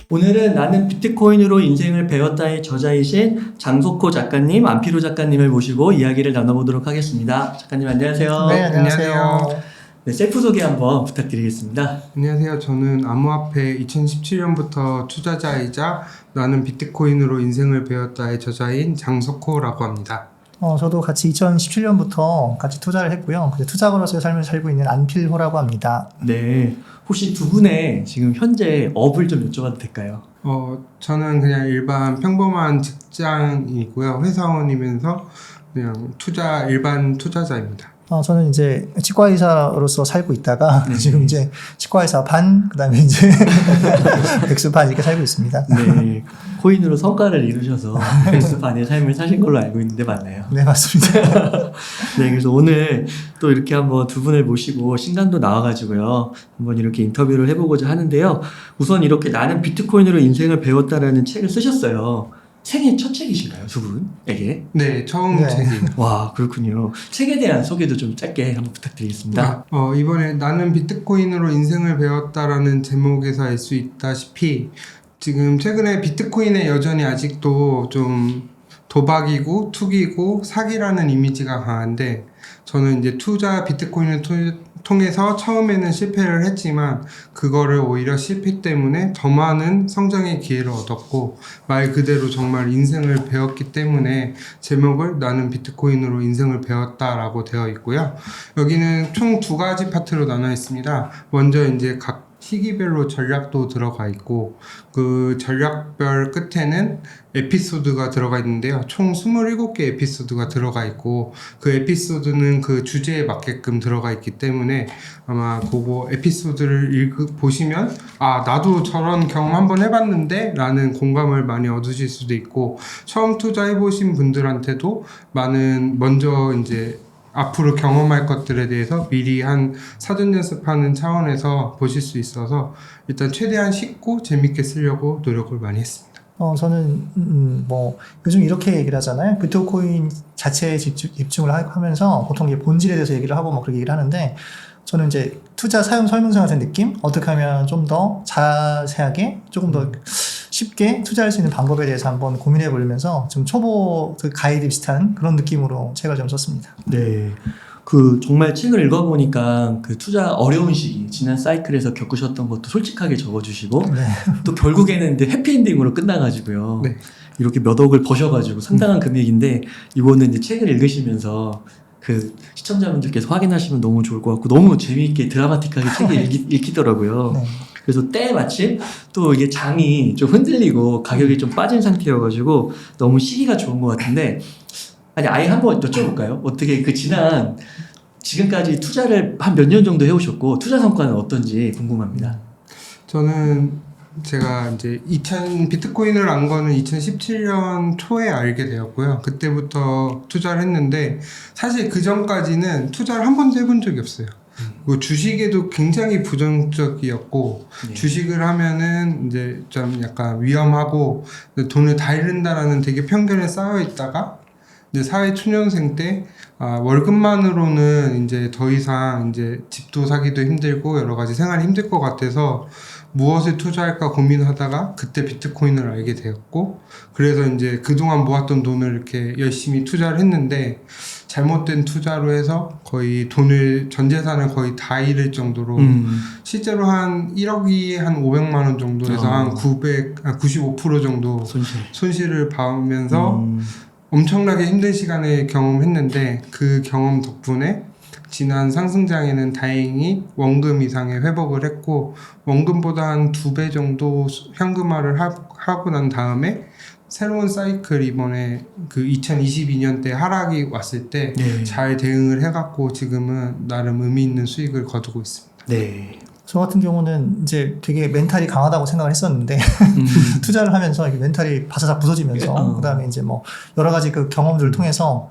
오늘은 나는 비트코인으로 인생을 배웠다의 저자이신 장석호 작가님, 안피로 작가님을 모시고 이야기를 나눠보도록 하겠습니다. 작가님 안녕하세요. 네, 안녕하세요. 네, 셀프 소개 한번 부탁드리겠습니다. 안녕하세요. 저는 암호화폐 2017년부터 투자자이자 나는 비트코인으로 인생을 배웠다의 저자인 장석호라고 합니다. 저도 같이 2017년부터 같이 투자를 했고요. 투자가로서의 삶을 살고 있는 안필호라고 합니다. 네, 혹시 두 분의 지금 현재 업을 좀 여쭤봐도 될까요? 저는 그냥 일반 평범한 직장이고요. 회사원이면서 그냥 일반 투자자입니다. 저는 이제 치과의사로서 살고 있다가 지금 이제 치과의사 반, 그 다음에 이제 백수 반 이렇게 살고 있습니다. 네, 코인으로 성과를 이루셔서 백수 반의 삶을 사신 걸로 알고 있는데 맞나요? 네, 맞습니다. 네, 그래서 오늘 또 이렇게 한번 두 분을 모시고 신간도 나와가지고요. 한번 이렇게 인터뷰를 해보고자 하는데요. 우선 이렇게 나는 비트코인으로 인생을 배웠다라는 책을 쓰셨어요. 생애 첫 책이신가요, 두 분에게? 네, 처음 네. 책이. 와, 그렇군요. 책에 대한 소개도 좀 짧게 한번 부탁드리겠습니다. 이번에 나는 비트코인으로 인생을 배웠다라는 제목에서 알 수 있다시피 지금 최근에 비트코인에 여전히 아직도 좀 도박이고 투기고 사기라는 이미지가 강한데 저는 이제 비트코인을 통해서 처음에는 실패를 했지만 그거를 오히려 실패 때문에 더 많은 성장의 기회를 얻었고 말 그대로 정말 인생을 배웠기 때문에 제목을 나는 비트코인으로 인생을 배웠다라고 되어 있고요. 여기는 총 2가지 파트로 나눠 있습니다. 먼저 이제 각 시기별로 전략도 들어가 있고 그 전략별 끝에는 에피소드가 들어가 있는데요. 총 27개 에피소드가 들어가 있고 그 에피소드는 그 주제에 맞게끔 들어가 있기 때문에 아마 그거 에피소드를 보시면 나도 저런 경험 한번 해봤는데 라는 공감을 많이 얻으실 수도 있고 처음 투자해보신 분들한테도 먼저 이제 앞으로 경험할 것들에 대해서 미리 한 사전 연습하는 차원에서 보실 수 있어서 일단 최대한 쉽고 재밌게 쓰려고 노력을 많이 했습니다. 저는 요즘 이렇게 얘기를 하잖아요. 비트코인 자체에 집중을 하면서 보통 이제 본질에 대해서 얘기를 하고 그렇게 얘기를 하는데 저는 이제 투자 사용 설명서 같은 느낌? 어떻게 하면 좀 더 자세하게 조금 더 쉽게 투자할 수 있는 방법에 대해서 한번 고민해 보면서 좀 초보 가이드 비슷한 그런 느낌으로 책을 좀 썼습니다. 네. 정말 책을 읽어보니까 투자 어려운 시기, 지난 사이클에서 겪으셨던 것도 솔직하게 적어주시고, 네. 또 결국에는 이제 해피엔딩으로 끝나가지고요. 네. 이렇게 몇 억을 버셔가지고 상당한 금액인데, 이거는 이제 책을 읽으시면서 시청자분들께서 확인하시면 너무 좋을 것 같고, 너무 재미있게 드라마틱하게 책이 읽히더라고요. 네. 그래서 때 마침 또 이게 장이 좀 흔들리고 가격이 좀 빠진 상태여가지고 너무 시기가 좋은 것 같은데, 아예 한번 여쭤볼까요? 어떻게 지금까지 투자를 한 몇 년 정도 해오셨고 투자 성과는 어떤지 궁금합니다. 저는 제가 이제 비트코인을 안 거는 2017년 초에 알게 되었고요. 그때부터 투자를 했는데 사실 그 전까지는 투자를 한 번도 해본 적이 없어요. 그리고 주식에도 굉장히 부정적이었고 네. 주식을 하면은 이제 좀 약간 위험하고 돈을 다 잃는다라는 되게 편견에 쌓여 있다가 이제 사회 초년생 때 월급만으로는 이제 더 이상 이제 집도 사기도 힘들고 여러 가지 생활이 힘들 것 같아서 무엇에 투자할까 고민하다가 그때 비트코인을 알게 되었고 그래서 이제 그동안 모았던 돈을 이렇게 열심히 투자를 했는데 잘못된 투자로 해서 거의 전 재산을 거의 다 잃을 정도로 실제로 한 1억이 한 500만 원 정도에서 한 95% 정도 손실을 봐오면서 엄청나게 힘든 시간을 경험했는데 그 경험 덕분에 지난 상승장에는 다행히 원금 이상의 회복을 했고 원금보다 한 2배 정도 현금화를 하고 난 다음에 새로운 사이클 이번에 2022년 때 하락이 왔을 때 잘 대응을 해갖고 지금은 나름 의미 있는 수익을 거두고 있습니다. 네. 저 같은 경우는 이제 되게 멘탈이 강하다고 생각을 했었는데 투자를 하면서 이렇게 멘탈이 바사삭 부서지면서 그다음에 이제 여러 가지 경험들을 통해서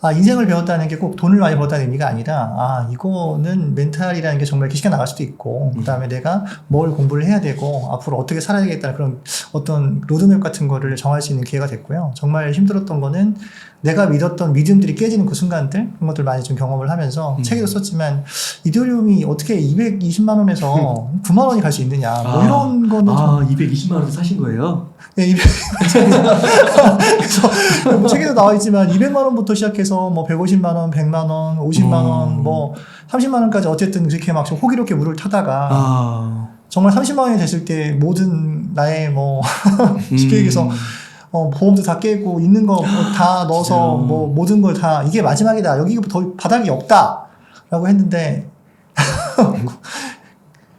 인생을 배웠다는 게 꼭 돈을 많이 벌었다는 의미가 아니라 이거는 멘탈이라는 게 정말 기시가 나갈 수도 있고 그다음에 내가 뭘 공부를 해야 되고 앞으로 어떻게 살아야겠다는 그런 어떤 로드맵 같은 거를 정할 수 있는 기회가 됐고요. 정말 힘들었던 거는 내가 믿었던 믿음들이 깨지는 그 순간들 그런 것들 많이 좀 경험을 하면서 책에도 썼지만 이더리움이 어떻게 220만 원 원에서 9만 원이 갈 수 있느냐. 뭐 이런 거는. 220만 원 사신 거예요? 네, 그래서 뭐 책에도 나와 있지만 200만 원부터 시작해서 뭐 150만 원, 100만 원, 50만 원, 뭐 30만 원까지 어쨌든 그렇게 막 호기롭게 물을 타다가 정말 30만 원이 됐을 때 모든 나의 뭐 쉽게 얘기해서 보험도 다 깨고 있는 거 다 넣어서 뭐 모든 걸 다 이게 마지막이다. 여기 더 바닥이 없다라고 했는데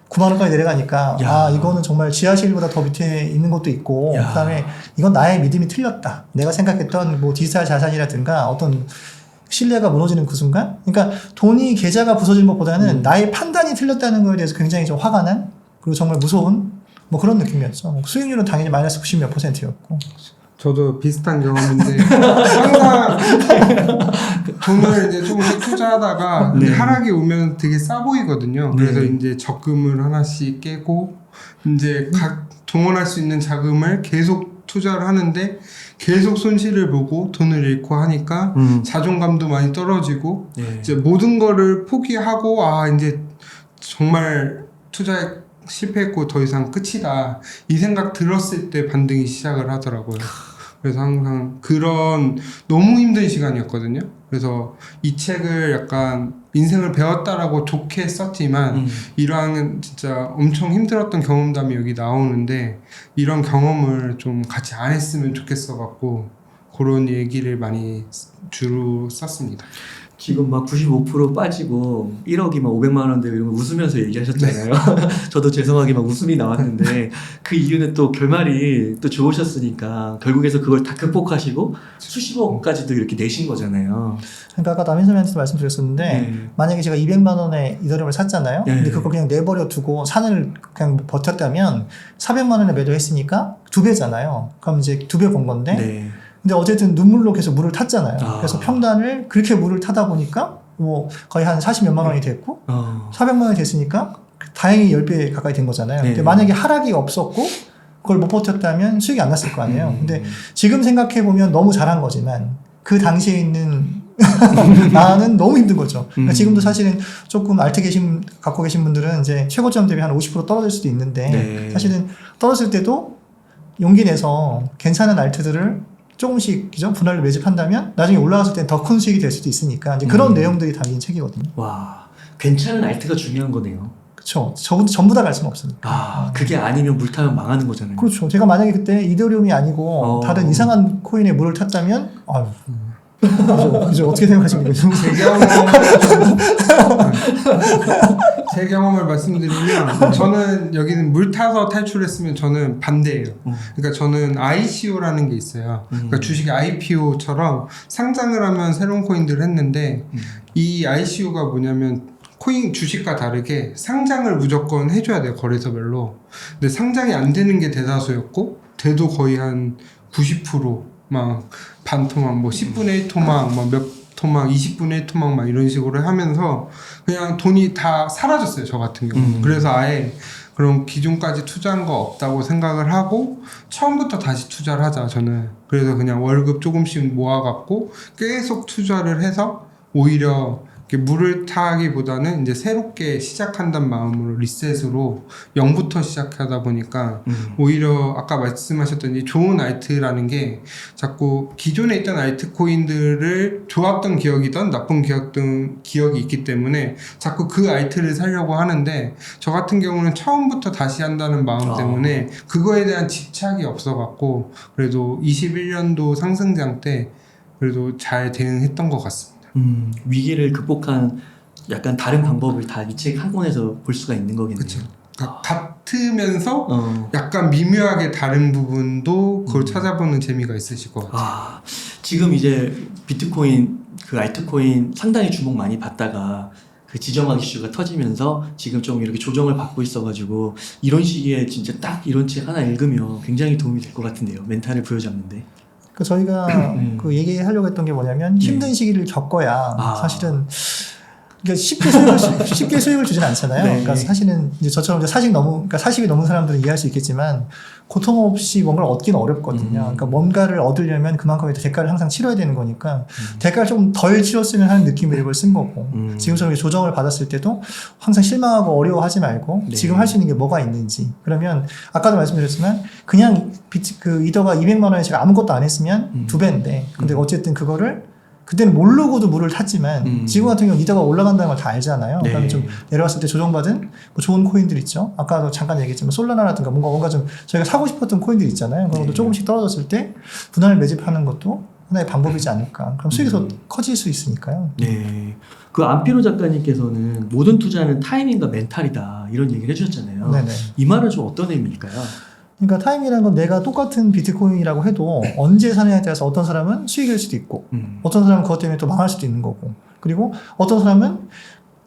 9만 원까지 내려가니까 이거는 정말 지하실보다 더 밑에 있는 것도 있고 그다음에 이건 나의 믿음이 틀렸다. 내가 생각했던 뭐 디지털 자산이라든가 어떤 신뢰가 무너지는 그 순간 그러니까 돈이 계좌가 부서지는 것보다는 나의 판단이 틀렸다는 거에 대해서 굉장히 좀 화가 난 그리고 정말 무서운 뭐 그런 느낌이었죠. 수익률은 당연히 마이너스 90몇 %였고 저도 비슷한 경험인데 항상 돈을 이제 조금씩 투자하다가 이제 하락이 오면 되게 싸 보이거든요. 그래서 이제 적금을 하나씩 깨고 이제 각 동원할 수 있는 자금을 계속 투자를 하는데 계속 손실을 보고 돈을 잃고 하니까 자존감도 많이 떨어지고 이제 모든 거를 포기하고 이제 정말 투자에 실패했고 더 이상 끝이다 이 생각 들었을 때 반등이 시작을 하더라고요. 그래서 항상 그런 너무 힘든 시간이었거든요. 그래서 이 책을 약간 인생을 배웠다라고 좋게 썼지만 이러한 진짜 엄청 힘들었던 경험담이 여기 나오는데 이런 경험을 좀 같이 안 했으면 좋겠어 갖고 그런 얘기를 많이 주로 썼습니다. 지금 막 95% 빠지고 1억이 막 500만 원 되고 이런 거 웃으면서 얘기하셨잖아요. 저도 죄송하게 막 웃음이 나왔는데 그 이유는 또 결말이 또 좋으셨으니까 결국에서 그걸 다 극복하시고 수십억까지도 이렇게 내신 거잖아요. 그러니까 아까 남인선배한테도 말씀드렸었는데 만약에 제가 200만 원에 이더리움을 샀잖아요. 근데 그걸 그냥 내버려 두고 산을 그냥 버텼다면 400만 원에 매도했으니까 2배잖아요. 그럼 이제 2배 번 건데 근데 어쨌든 눈물로 계속 물을 탔잖아요. 그래서 평단을 그렇게 물을 타다 보니까 뭐 거의 한 40몇만 원이 됐고 400만 원이 됐으니까 다행히 10배 가까이 된 거잖아요. 근데 만약에 하락이 없었고 그걸 못 버텼다면 수익이 안 났을 거 아니에요. 근데 지금 생각해보면 너무 잘한 거지만 그 당시에 있는 나는 너무 힘든 거죠. 그러니까 지금도 사실은 조금 갖고 계신 분들은 이제 최고점 대비 한 50% 떨어질 수도 있는데 사실은 떨어질 때도 용기 내서 괜찮은 알트들을 조금씩 분할로 매집한다면 나중에 올라갔을 땐 더 큰 수익이 될 수도 있으니까 이제 그런 내용들이 담긴 책이거든요. 와, 괜찮은 알트가 중요한 거네요. 그렇죠. 전부 다 갈 수는 없으니까. 그게 아니면 물 타면 망하는 거잖아요. 그렇죠. 제가 만약에 그때 이더리움이 아니고 다른 이상한 코인에 물을 탔다면 그죠. 어떻게 생각하십니까? 제 경험을 말씀드리면 저는 여기는 물 타서 탈출했으면 저는 반대예요. 그러니까 저는 ICO라는 게 있어요. 그러니까 주식이 IPO처럼 상장을 하면 새로운 코인들을 했는데 이 ICO가 뭐냐면 코인 주식과 다르게 상장을 무조건 해줘야 돼요. 거래소별로. 근데 상장이 안 되는 게 대다수였고 돼도 거의 한 90% 막 반토막 뭐 10분의 1 토막 막 몇 토막 20분의 1 토막 막 이런 식으로 하면서 그냥 돈이 다 사라졌어요. 저 같은 경우는. 그래서 아예 그럼 기존까지 투자한 거 없다고 생각을 하고 처음부터 다시 투자를 하자 저는. 그래서 그냥 월급 조금씩 모아갖고 계속 투자를 해서 오히려 물을 타기보다는 이제 새롭게 시작한다는 마음으로 리셋으로 0부터 시작하다 보니까 오히려 아까 말씀하셨던 이 좋은 알트라는 게 자꾸 기존에 있던 알트코인들을 좋았던 기억이든 나쁜 기억이 있기 때문에 자꾸 그 알트를 살려고 하는데 저 같은 경우는 처음부터 다시 한다는 마음 때문에 그거에 대한 집착이 없어갖고 그래도 21년도 상승장 때 그래도 잘 대응했던 것 같습니다. 위기를 극복한 약간 다른 방법을 다 이 책 한 권에서 볼 수가 있는 거겠네요. 그렇죠. 그러니까 같으면서 약간 미묘하게 다른 부분도 그걸 찾아보는 재미가 있으실 것 같아요. 지금 이제 비트코인 그 알트코인 상당히 주목 많이 받다가 그 지정학 이슈가 터지면서 지금 좀 이렇게 조정을 받고 있어가지고 이런 시기에 진짜 딱 이런 책 하나 읽으면 굉장히 도움이 될 것 같은데요. 멘탈을 부여잡는데. 그 저희가 그 얘기하려고 했던 게 뭐냐면 힘든 시기를 겪어야 사실은 그러니까 쉽게 수익을 주진 않잖아요. 그러니까 사실은 이제 저처럼 이제 40이 넘은 사람들은 이해할 수 있겠지만 고통 없이 뭔가를 얻기는 어렵거든요. 그러니까 뭔가를 얻으려면 그만큼의 대가를 항상 치러야 되는 거니까 대가를 좀 덜 치렀으면 하는 느낌으로 이걸 쓴 거고 지금처럼 조정을 받았을 때도 항상 실망하고 어려워하지 말고 네. 지금 할 수 있는 게 뭐가 있는지 그러면 아까도 말씀드렸지만 그냥 그 이더가 200만 원에 제가 아무것도 안 했으면 2배인데 근데 어쨌든 그거를 그때는 모르고도 물을 탔지만 지금 같은 경우는 이더가 올라간다는 걸 다 알잖아요. 네. 그다음에 좀 내려왔을 때 조정받은 뭐 좋은 코인들 있죠. 아까도 잠깐 얘기했지만 솔라나라든가 뭔가 좀 저희가 사고 싶었던 코인들 있잖아요. 그런 것도 네. 조금씩 떨어졌을 때 분할 매집하는 것도 하나의 방법이지 않을까. 그럼 수익이 더 커질 수 있으니까요. 네. 그 안피로 작가님께서는 모든 투자는 타이밍과 멘탈이다 이런 얘기를 해주셨잖아요. 네네. 이 말은 좀 어떤 의미일까요? 그러니까 타임이라는 건 내가 똑같은 비트코인이라고 해도 언제 사느냐에 따라서 어떤 사람은 수익일 수도 있고 어떤 사람은 그것 때문에 또 망할 수도 있는 거고 그리고 어떤 사람은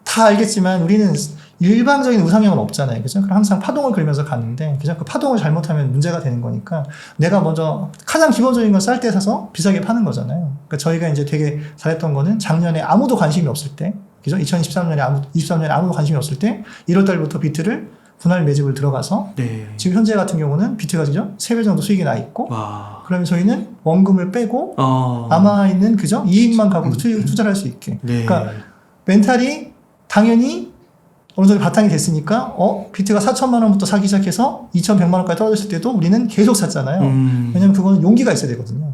다 알겠지만 우리는 일방적인 우상향은 없잖아요. 그죠? 그럼 항상 파동을 그리면서 가는데 그죠? 그 파동을 잘못하면 문제가 되는 거니까 내가 먼저 가장 기본적인 건 쌀 때 사서 비싸게 파는 거잖아요. 그러니까 저희가 이제 되게 잘했던 거는 작년에 아무도 관심이 없을 때 그죠? 23년에 아무도 관심이 없을 때 1월 달부터 비트를 분할 매집을 들어가서 네. 지금 현재 같은 경우는 비트가 그죠? 3배 정도 수익이 나 있고 와. 그러면 저희는 원금을 빼고 남아 있는 그죠? 이익만 갖고 투자를 할 수 있게. 네. 그러니까 멘탈이 당연히 어느 정도 바탕이 됐으니까 비트가 4천만 원부터 사기 시작해서 2,100만 원까지 떨어졌을 때도 우리는 계속 샀잖아요. 왜냐면 그거는 용기가 있어야 되거든요.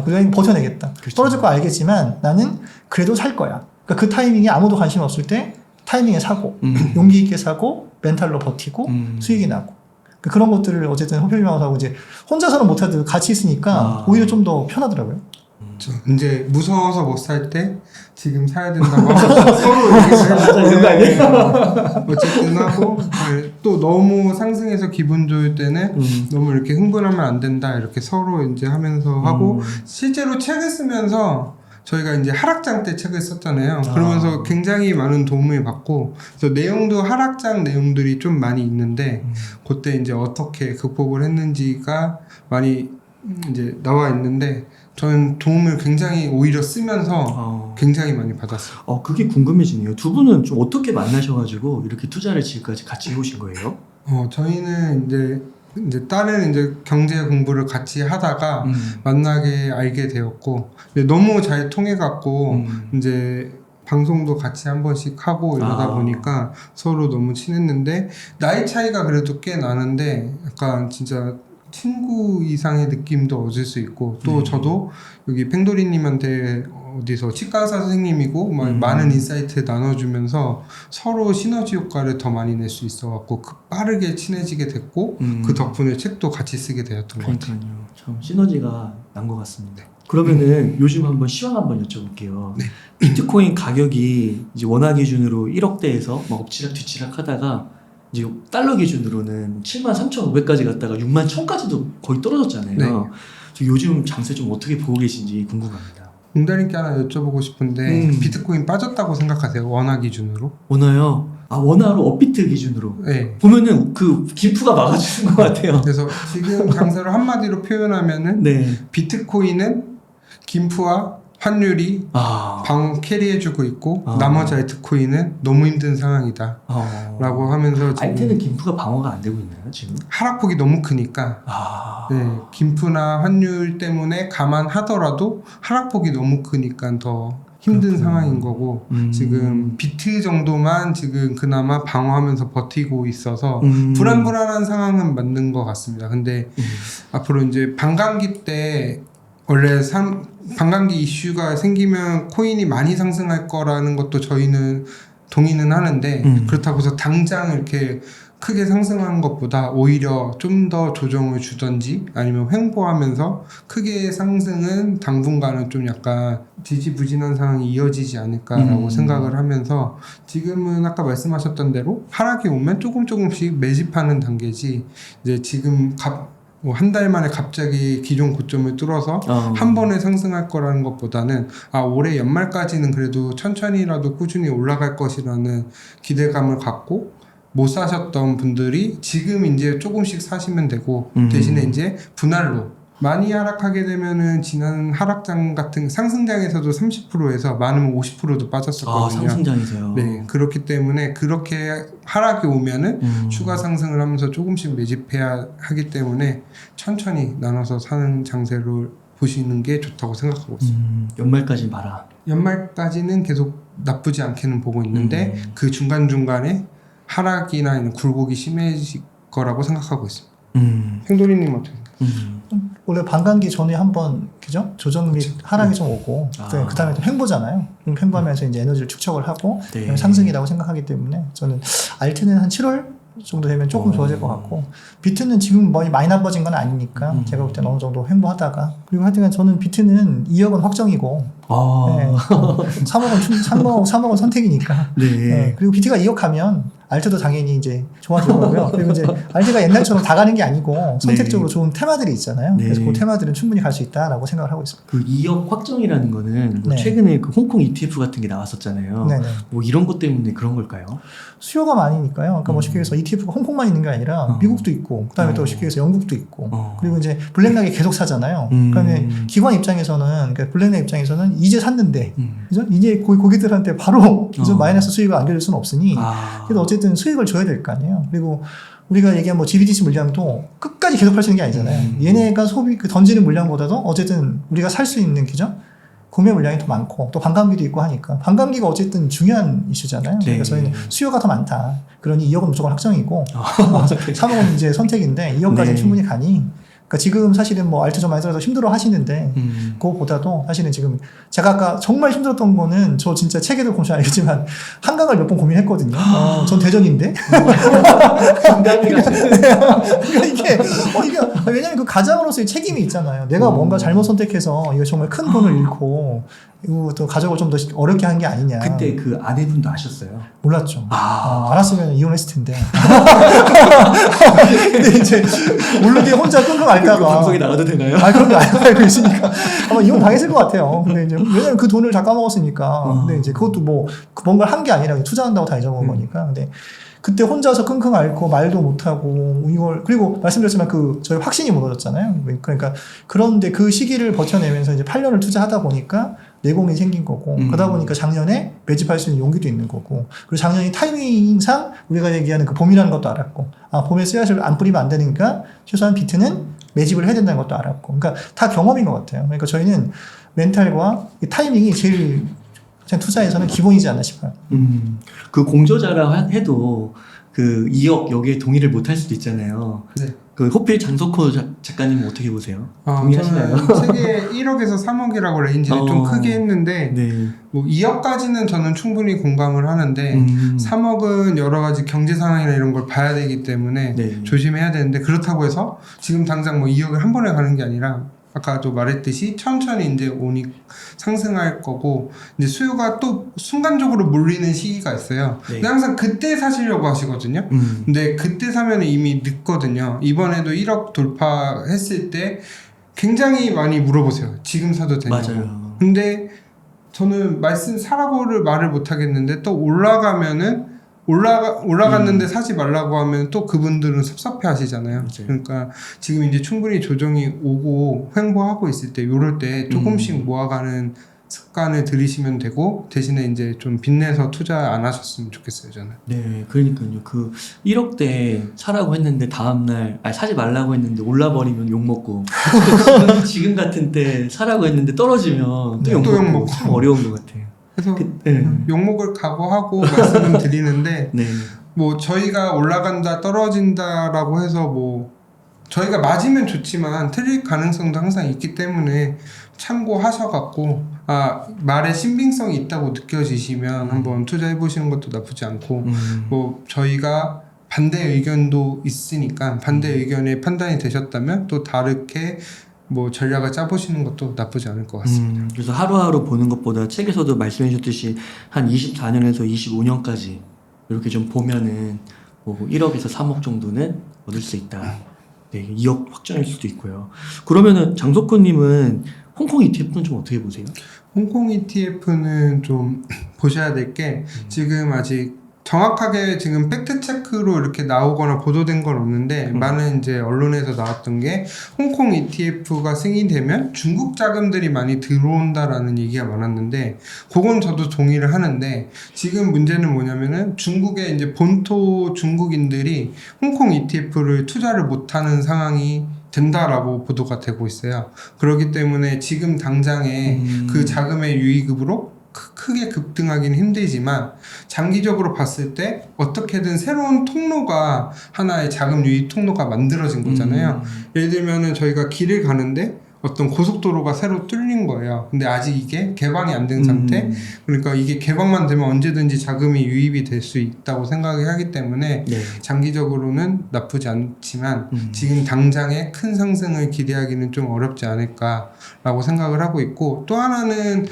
그냥 버텨내겠다. 그렇죠. 떨어질 거 알겠지만 나는 그래도 살 거야. 그러니까 그 타이밍에 아무도 관심 없을 때 타이밍에 사고 용기 있게 사고 멘탈로 버티고 수익이 나고 그런 것들을 어쨌든 호평하고 이제 혼자서는 못하도 같이 있으니까 오히려 좀 더 편하더라고요. 이제 무서워서 못 살 때 지금 사야 된다고 하면서 서로 얘기를 해요. 어쨌든 하고 또 너무 상승해서 기분 좋을 때는 너무 이렇게 흥분하면 안 된다 이렇게 서로 이제 하면서 하고 실제로 책을 쓰면서 저희가 이제 하락장 때 책을 썼잖아요. 그러면서 굉장히 많은 도움을 받고, 그래서 내용도 하락장 내용들이 좀 많이 있는데, 그때 이제 어떻게 극복을 했는지가 많이 이제 나와 있는데, 저는 도움을 굉장히 오히려 쓰면서 굉장히 많이 받았어요. 그게 궁금해지네요. 두 분은 좀 어떻게 만나셔가지고 이렇게 투자를 지금까지 같이 해오신 거예요? 저희는 이제 다른 이제 경제 공부를 같이 하다가 만나게 알게 되었고, 근데 너무 잘 통해갖고, 이제 방송도 같이 한 번씩 하고 이러다 보니까 서로 너무 친했는데, 나이 차이가 그래도 꽤 나는데, 약간 진짜 친구 이상의 느낌도 얻을 수 있고, 또 저도 여기 팽돌이님한테 어디서 치과의사 선생님이고 많은 인사이트 나눠주면서 서로 시너지 효과를 더 많이 낼 수 있어갖고 빠르게 친해지게 됐고 그 덕분에 책도 같이 쓰게 되었던 것 같아요. 참 시너지가 난 것 같습니다. 그러면은 요즘 한번 시황 한번 여쭤볼게요. 네. 비트코인 가격이 이제 원화 기준으로 1억대에서 막 엎치락 뒤치락 하다가 이제 달러 기준으로는 73,500까지 갔다가 61,000까지도 거의 떨어졌잖아요. 네. 요즘 장세 좀 어떻게 보고 계신지 궁금합니다. 공달님께 하나 여쭤보고 싶은데 비트코인 빠졌다고 생각하세요? 원화 기준으로? 원화요? 원화로 업비트 기준으로 네. 보면은 그 기프가 막아주는 것 같아요. 그래서 지금 장세를 한마디로 표현하면은 네. 비트코인은 김프와 환율이 캐리해주고 있고 나머지 알트코인은 너무 힘든 상황이다 라고 하면서 지금 알트는 김프가 방어가 안 되고 있나요 지금? 하락폭이 너무 크니까 네, 김프나 환율 때문에 감안하더라도 하락폭이 너무 크니까 더 힘든 상황인 거고 지금 비트 정도만 지금 그나마 방어하면서 버티고 있어서 불안한 상황은 맞는 것 같습니다. 근데 앞으로 이제 반감기 때 원래 반감기 이슈가 생기면 코인이 많이 상승할 거라는 것도 저희는 동의는 하는데 그렇다고 해서 당장 이렇게 크게 상승하는 것보다 오히려 좀 더 조정을 주던지 아니면 횡보하면서 크게 상승은 당분간은 좀 약간 지지부진한 상황이 이어지지 않을까라고 생각을 하면서 지금은 아까 말씀하셨던 대로 하락이 오면 조금씩 매집하는 단계지 이제 지금 한 달 만에 갑자기 기존 고점을 뚫어서 한 번에 상승할 거라는 것보다는 올해 연말까지는 그래도 천천히라도 꾸준히 올라갈 것이라는 기대감을 갖고 못 사셨던 분들이 지금 이제 조금씩 사시면 되고 대신에 이제 분할로 많이 하락하게 되면은 지난 하락장 같은 상승장에서도 30%에서 많으면 50%도 빠졌었거든요. 상승장에서요. 네, 그렇기 때문에 그렇게 하락이 오면은 추가 상승을 하면서 조금씩 매집해야 하기 때문에 천천히 나눠서 사는 장세로 보시는 게 좋다고 생각하고 있습니다. 연말까지 봐라. 연말까지는 계속 나쁘지 않게는 보고 있는데 그 중간중간에 하락이나 이런 굴곡이 심해질 거라고 생각하고 있습니다. 행돌이님 어떻게 생각하세요? 원래 반감기 전에 한번 그죠? 조정 및 하락이 좀 오고 그 다음에 또 횡보잖아요. 그럼 횡보하면서 이제 에너지를 축적을 하고 네. 상승이라고 생각하기 때문에 저는 알트는 한 7월 정도 되면 조금 좋아질 것 같고 비트는 지금 많이 나빠진 건 아니니까 제가 볼 때는 어느 정도 횡보하다가 그리고 하여튼 저는 비트는 2억은 확정이고 네, 3억은 선택이니까 네. 네, 그리고 비트가 2억 하면 알트도 당연히 이제 좋아질 거고요. 그리고 이제 알트가 옛날처럼 다 가는 게 아니고 선택적으로 좋은 테마들이 있잖아요. 네. 그래서 그 테마들은 충분히 갈 수 있다라고 생각을 하고 있습니다. 그 2억 확정이라는 거는 뭐 네. 최근에 그 홍콩 ETF 같은 게 나왔었잖아요. 네네. 뭐 이런 것 때문에 그런 걸까요? 수요가 많이니까요. 그러니까 뭐 쉽게 해서 ETF가 홍콩만 있는 게 아니라 미국도 있고, 그 다음에 또 쉽게 해서 영국도 있고, 그리고 이제 블랙락이 계속 사잖아요. 그러니까 기관 입장에서는, 그러니까 블랙락 입장에서는 이제 샀는데, 그죠? 이제 고객들한테 바로 그죠? 마이너스 수익을 안겨줄 수는 없으니, 그래도 어쨌든 수익을 줘야 될 거 아니에요. 그리고 우리가 얘기한 뭐 GBTC 물량도 끝까지 계속 팔 수 있는 게 아니잖아요. 얘네가 던지는 물량보다도 어쨌든 우리가 살 수 있는, 그죠? 구매 물량이 더 많고 또 반감기도 있고 하니까 반감기가 어쨌든 중요한 이슈잖아요. 네. 그래서 저희는 수요가 더 많다. 그러니 2억은 무조건 확정이고 3억은 이제 선택인데 2억까지는 네. 충분히 가니 그러니까 지금 사실은 뭐 알트 좀 많이 들어서 힘들어 하시는데 그거보다도 사실은 지금 제가 아까 정말 힘들었던 거는 저 진짜 책에도 보시면 알겠지만 한강을 몇 번 고민했거든요. 전 대전인데 그러니까 이게 왜냐면 그 가장으로서의 책임이 있잖아요. 내가 뭔가 잘못 선택해서 이거 정말 큰 돈을 잃고 이거 또 가족을 좀 더 어렵게 한 게 아니냐. 그때 그 아내분도 아셨어요? 몰랐죠. 알았으면 이혼했을 텐데. 근데 이제 모르게 혼자 끙끙 앓다가 방송에 나가도 되나요? 그런 거 알고 있으니까 아마 이혼 당했을 것 같아요. 근데 이제 왜냐면 그 돈을 다 까먹었으니까. 근데 이제 그것도 뭐 뭔가를 한 게 아니라 투자한다고 다 잊어먹은 거니까. 근데 그때 혼자서 끙끙 앓고 말도 못하고 이걸 그리고 말씀드렸지만 저희 확신이 무너졌잖아요. 그러니까 그런데 그 시기를 버텨내면서 이제 8년을 투자하다 보니까 내공이 생긴 거고 그러다 보니까 작년에 매집할 수 있는 용기도 있는 거고 그리고 작년이 타이밍상 우리가 얘기하는 그 봄이라는 것도 알았고 봄에 씨앗을 안 뿌리면 안 되니까 최소한 비트는 매집을 해야 된다는 것도 알았고 그러니까 다 경험인 것 같아요. 그러니까 저희는 멘탈과 이 타이밍이 제일 투자에서는 기본이지 않나 싶어요. 그 공저자라 해도 그 2억 여기에 동의를 못 할 수도 있잖아요. 네. 그 호필 장석호 작가님은 어떻게 보세요? 동의하시나요? 저는 책에 1억에서 3억이라고 레인지를 좀 크게 했는데 네. 뭐 2억까지는 저는 충분히 공감을 하는데 3억은 여러 가지 경제 상황이나 이런 걸 봐야 되기 때문에 네. 조심해야 되는데 그렇다고 해서 지금 당장 뭐 2억을 한 번에 가는 게 아니라 아까도 말했듯이 천천히 이제 오니 상승할 거고 이제 수요가 또 순간적으로 몰리는 시기가 있어요. 네. 근데 항상 그때 사시려고 하시거든요. 근데 그때 사면 이미 늦거든요. 이번에도 1억 돌파했을 때 굉장히 많이 물어보세요. 지금 사도 되냐고. 맞아요. 근데 저는 사라고를 말을 못 하겠는데 또 올라가면은 올라갔는데 사지 말라고 하면 또 그분들은 섭섭해 하시잖아요. 맞아요. 그러니까 지금 이제 충분히 조정이 오고 횡보하고 있을 때 요럴 때 조금씩 모아가는 습관을 들이시면 되고 대신에 이제 좀 빚내서 투자 안 하셨으면 좋겠어요, 저는. 네, 그러니까요. 그 1억대 사라고 했는데 다음날 사지 말라고 했는데 올라버리면 욕먹고 지금 같은 때 사라고 했는데 떨어지면 또 욕먹고 참 어려운 것 같아요. 그래서 욕먹을 각오하고 말씀을 드리는데 네. 뭐 저희가 올라간다 떨어진다라고 해서 뭐 저희가 맞으면 좋지만 틀릴 가능성도 항상 있기 때문에 참고하셔갖고 말에 신빙성이 있다고 느껴지시면 한번 투자해 보시는 것도 나쁘지 않고 뭐 저희가 반대 의견도 있으니까 반대 의견에 판단이 되셨다면 또 다르게 뭐 전략을 짜보시는 것도 나쁘지 않을 것 같습니다. 그래서 하루하루 보는 것보다 책에서도 말씀해 주셨듯이 한 24년에서 25년까지 이렇게 좀 보면은 뭐 1억에서 3억 정도는 얻을 수 있다. 네, 2억 확정일 수도 있고요. 그러면은 장석호님은 홍콩 ETF는 좀 어떻게 보세요? 홍콩 ETF는 좀 보셔야 될 게 지금 아직 정확하게 지금 팩트 체크로 이렇게 나오거나 보도된 건 없는데 많은 이제 언론에서 나왔던 게 홍콩 ETF가 승인되면 중국 자금들이 많이 들어온다라는 얘기가 많았는데 그건 저도 동의를 하는데 지금 문제는 뭐냐면은 중국의 이제 본토 중국인들이 홍콩 ETF를 투자를 못하는 상황이 된다라고 보도가 되고 있어요. 그렇기 때문에 지금 당장에 그 자금의 유의급으로 크게 급등하기는 힘들지만 장기적으로 봤을 때 어떻게든 새로운 통로가 하나의 자금 유입 통로가 만들어진 거잖아요. 예를 들면은 저희가 길을 가는데 어떤 고속도로가 새로 뚫린 거예요. 근데 아직 이게 개방이 안 된 상태. 그러니까 이게 개방만 되면 언제든지 자금이 유입이 될 수 있다고 생각하기 때문에 네. 장기적으로는 나쁘지 않지만 지금 당장의 큰 상승을 기대하기는 좀 어렵지 않을까라고 생각을 하고 있고 또 하나는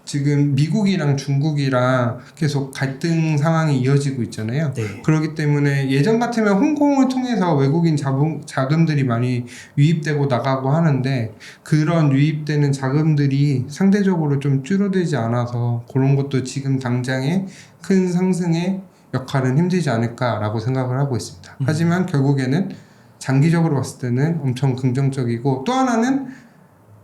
지금 미국이랑 중국이랑 계속 갈등 상황이 이어지고 있잖아요. 네. 그렇기 때문에 예전 같으면 홍콩을 통해서 외국인 자금들이 많이 유입되고 나가고 하는데 그런 유입되는 자금들이 상대적으로 좀 줄어들지 않아서 그런 것도 지금 당장의 큰 상승의 역할은 힘들지 않을까라고 생각을 하고 있습니다. 하지만 결국에는 장기적으로 봤을 때는 엄청 긍정적이고 또 하나는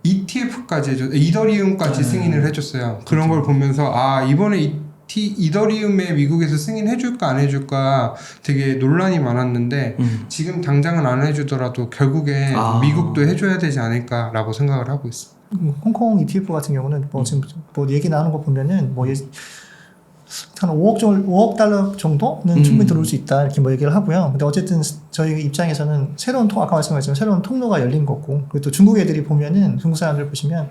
ETF까지 이더리움까지 승인을 해줬어요. 그런 걸 보면서 아 이번에 이더리움에 미국에서 승인해줄까 안 해줄까 되게 논란이 많았는데 지금 당장은 안 해주더라도 결국에 미국도 해줘야 되지 않을까라고 생각을 하고 있습니다. 홍콩 ETF 같은 경우는 뭐 지금 뭐 얘기 나오는 거 보면은 뭐 한 5억 달러 정도는 충분히 들어올 수 있다 이렇게 뭐 얘기를 하고요. 근데 어쨌든 저희 입장에서는 아까 말씀하셨지만 새로운 통로가 열린 거고 그리고 또 중국 애들이 보면은 중국 사람들 보시면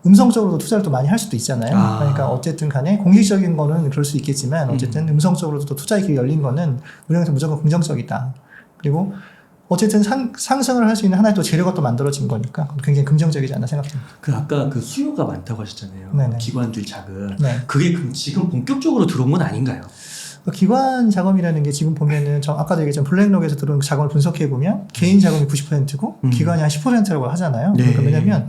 음성적으로도 투자를 또 많이 할 수도 있잖아요. 그러니까 어쨌든 간에 공식적인 거는 그럴 수 있겠지만 어쨌든 음성적으로도 또 투자의 길이 열린 거는 우리한테 무조건 긍정적이다. 그리고 어쨌든 상승을 할 수 있는 하나의 또 재료가 또 만들어진 거니까 굉장히 긍정적이지 않나 생각합니다. 아까 그 수요가 많다고 하셨잖아요. 네네. 기관들 자금. 네. 그게 지금 본격적으로 들어온 건 아닌가요? 기관 자금이라는 게 지금 보면은 아까도 얘기했지만 블랙록에서 들어온 자금을 분석해 보면 개인 자금이 90%고 기관이 한 10%라고 하잖아요. 네. 그러니까 왜냐면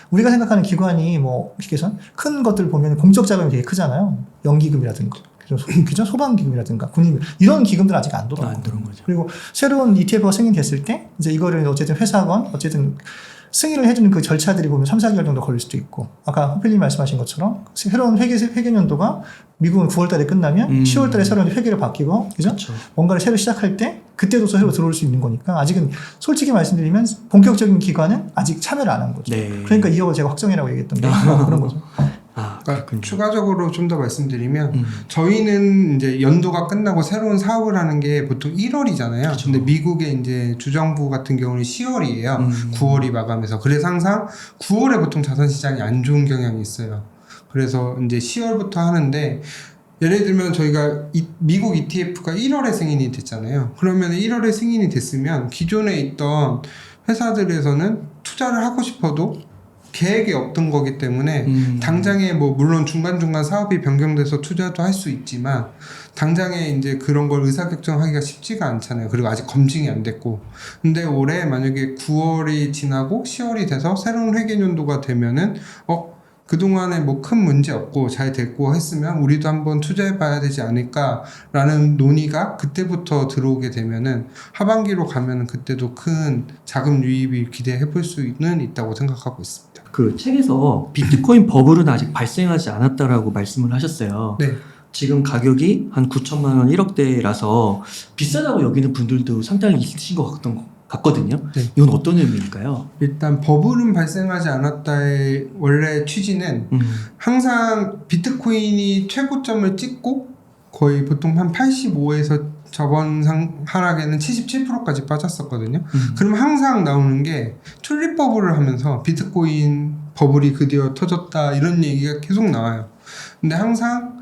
우리가 생각하는 기관이 뭐 그래서 큰 것들 보면 공적 자금이 되게 크잖아요. 연기금이라든가 그죠? 소방기금이라든가 군임금 이런 기금들은 아직 안 들어온 안 들어온 거죠. 그리고 새로운 ETF가 승인됐을 때 이제 이거를 어쨌든 회사건 어쨌든 승인을 해주는 그 절차들이 보면 3, 4개월 정도 걸릴 수도 있고 아까 호필님 말씀하신 것처럼 새로운 회계년도가 미국은 9월 달에 끝나면 10월 달에 새로운 회계를 바뀌고 그죠? 그렇죠. 뭔가를 새로 시작할 때 그때도 새로 들어올 수 있는 거니까 아직은 솔직히 말씀드리면 본격적인 기관은 아직 참여를 안 한 거죠. 네. 그러니까 2억을 제가 확정이라고 얘기했던 게 그런 거죠. 그러니까 추가적으로 좀 더 말씀드리면 저희는 이제 연도가 끝나고 새로운 사업을 하는 게 보통 1월이잖아요. 그렇죠. 근데 미국의 이제 주정부 같은 경우는 10월이에요. 9월이 마감해서. 그래서 항상 9월에 보통 자산시장이 안 좋은 경향이 있어요. 그래서 이제 10월부터 하는데 예를 들면 저희가 미국 ETF가 1월에 승인이 됐잖아요. 그러면 1월에 승인이 됐으면 기존에 있던 회사들에서는 투자를 하고 싶어도 계획이 없던 거기 때문에 당장에 뭐 물론 중간중간 사업이 변경돼서 투자도 할 수 있지만 당장에 이제 그런 걸 의사결정하기가 쉽지가 않잖아요. 그리고 아직 검증이 안 됐고. 근데 올해 만약에 9월이 지나고 10월이 돼서 새로운 회계연도가 되면은 그동안에 뭐 큰 문제 없고 잘 됐고 했으면 우리도 한번 투자해 봐야 되지 않을까라는 논의가 그때부터 들어오게 되면은 하반기로 가면은 그때도 큰 자금 유입이 기대해 볼 수는 있다고 생각하고 있습니다. 그 책에서 비트코인 버블은 아직 발생하지 않았다라고 말씀을 하셨어요. 네. 지금 가격이 한 9천만 원 1억대라서 비싸다고 여기는 분들도 상당히 있으신 것 같거든요. 네. 이건 어떤 의미일까요? 일단 버블은 발생하지 않았다의 원래 취지는 항상 비트코인이 최고점을 찍고 거의 보통 한 85에서 저번 하락에는 77%까지 빠졌었거든요. 그럼 항상 나오는 게 튤립 버블을 하면서 비트코인 버블이 드디어 터졌다 이런 얘기가 계속 나와요. 근데 항상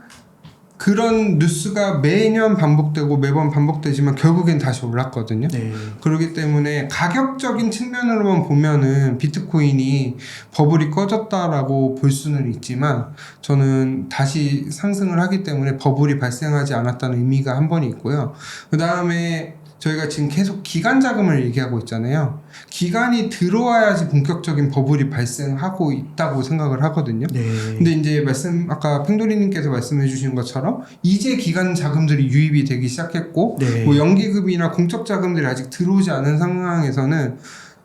그런 뉴스가 매년 반복되고 매번 반복되지만 결국엔 다시 올랐거든요. 네. 그렇기 때문에 가격적인 측면으로만 보면은 비트코인이 버블이 꺼졌다라고 볼 수는 있지만 저는 다시 상승을 하기 때문에 버블이 발생하지 않았다는 의미가 한 번 있고요. 그 다음에 저희가 지금 계속 기간 자금을 얘기하고 있잖아요. 기간이 들어와야지 본격적인 버블이 발생하고 있다고 생각을 하거든요. 네. 근데 이제 아까 팽돌이님께서 말씀해 주신 것처럼 이제 기간 자금들이 유입이 되기 시작했고 네. 뭐 연기금이나 공적 자금들이 아직 들어오지 않은 상황에서는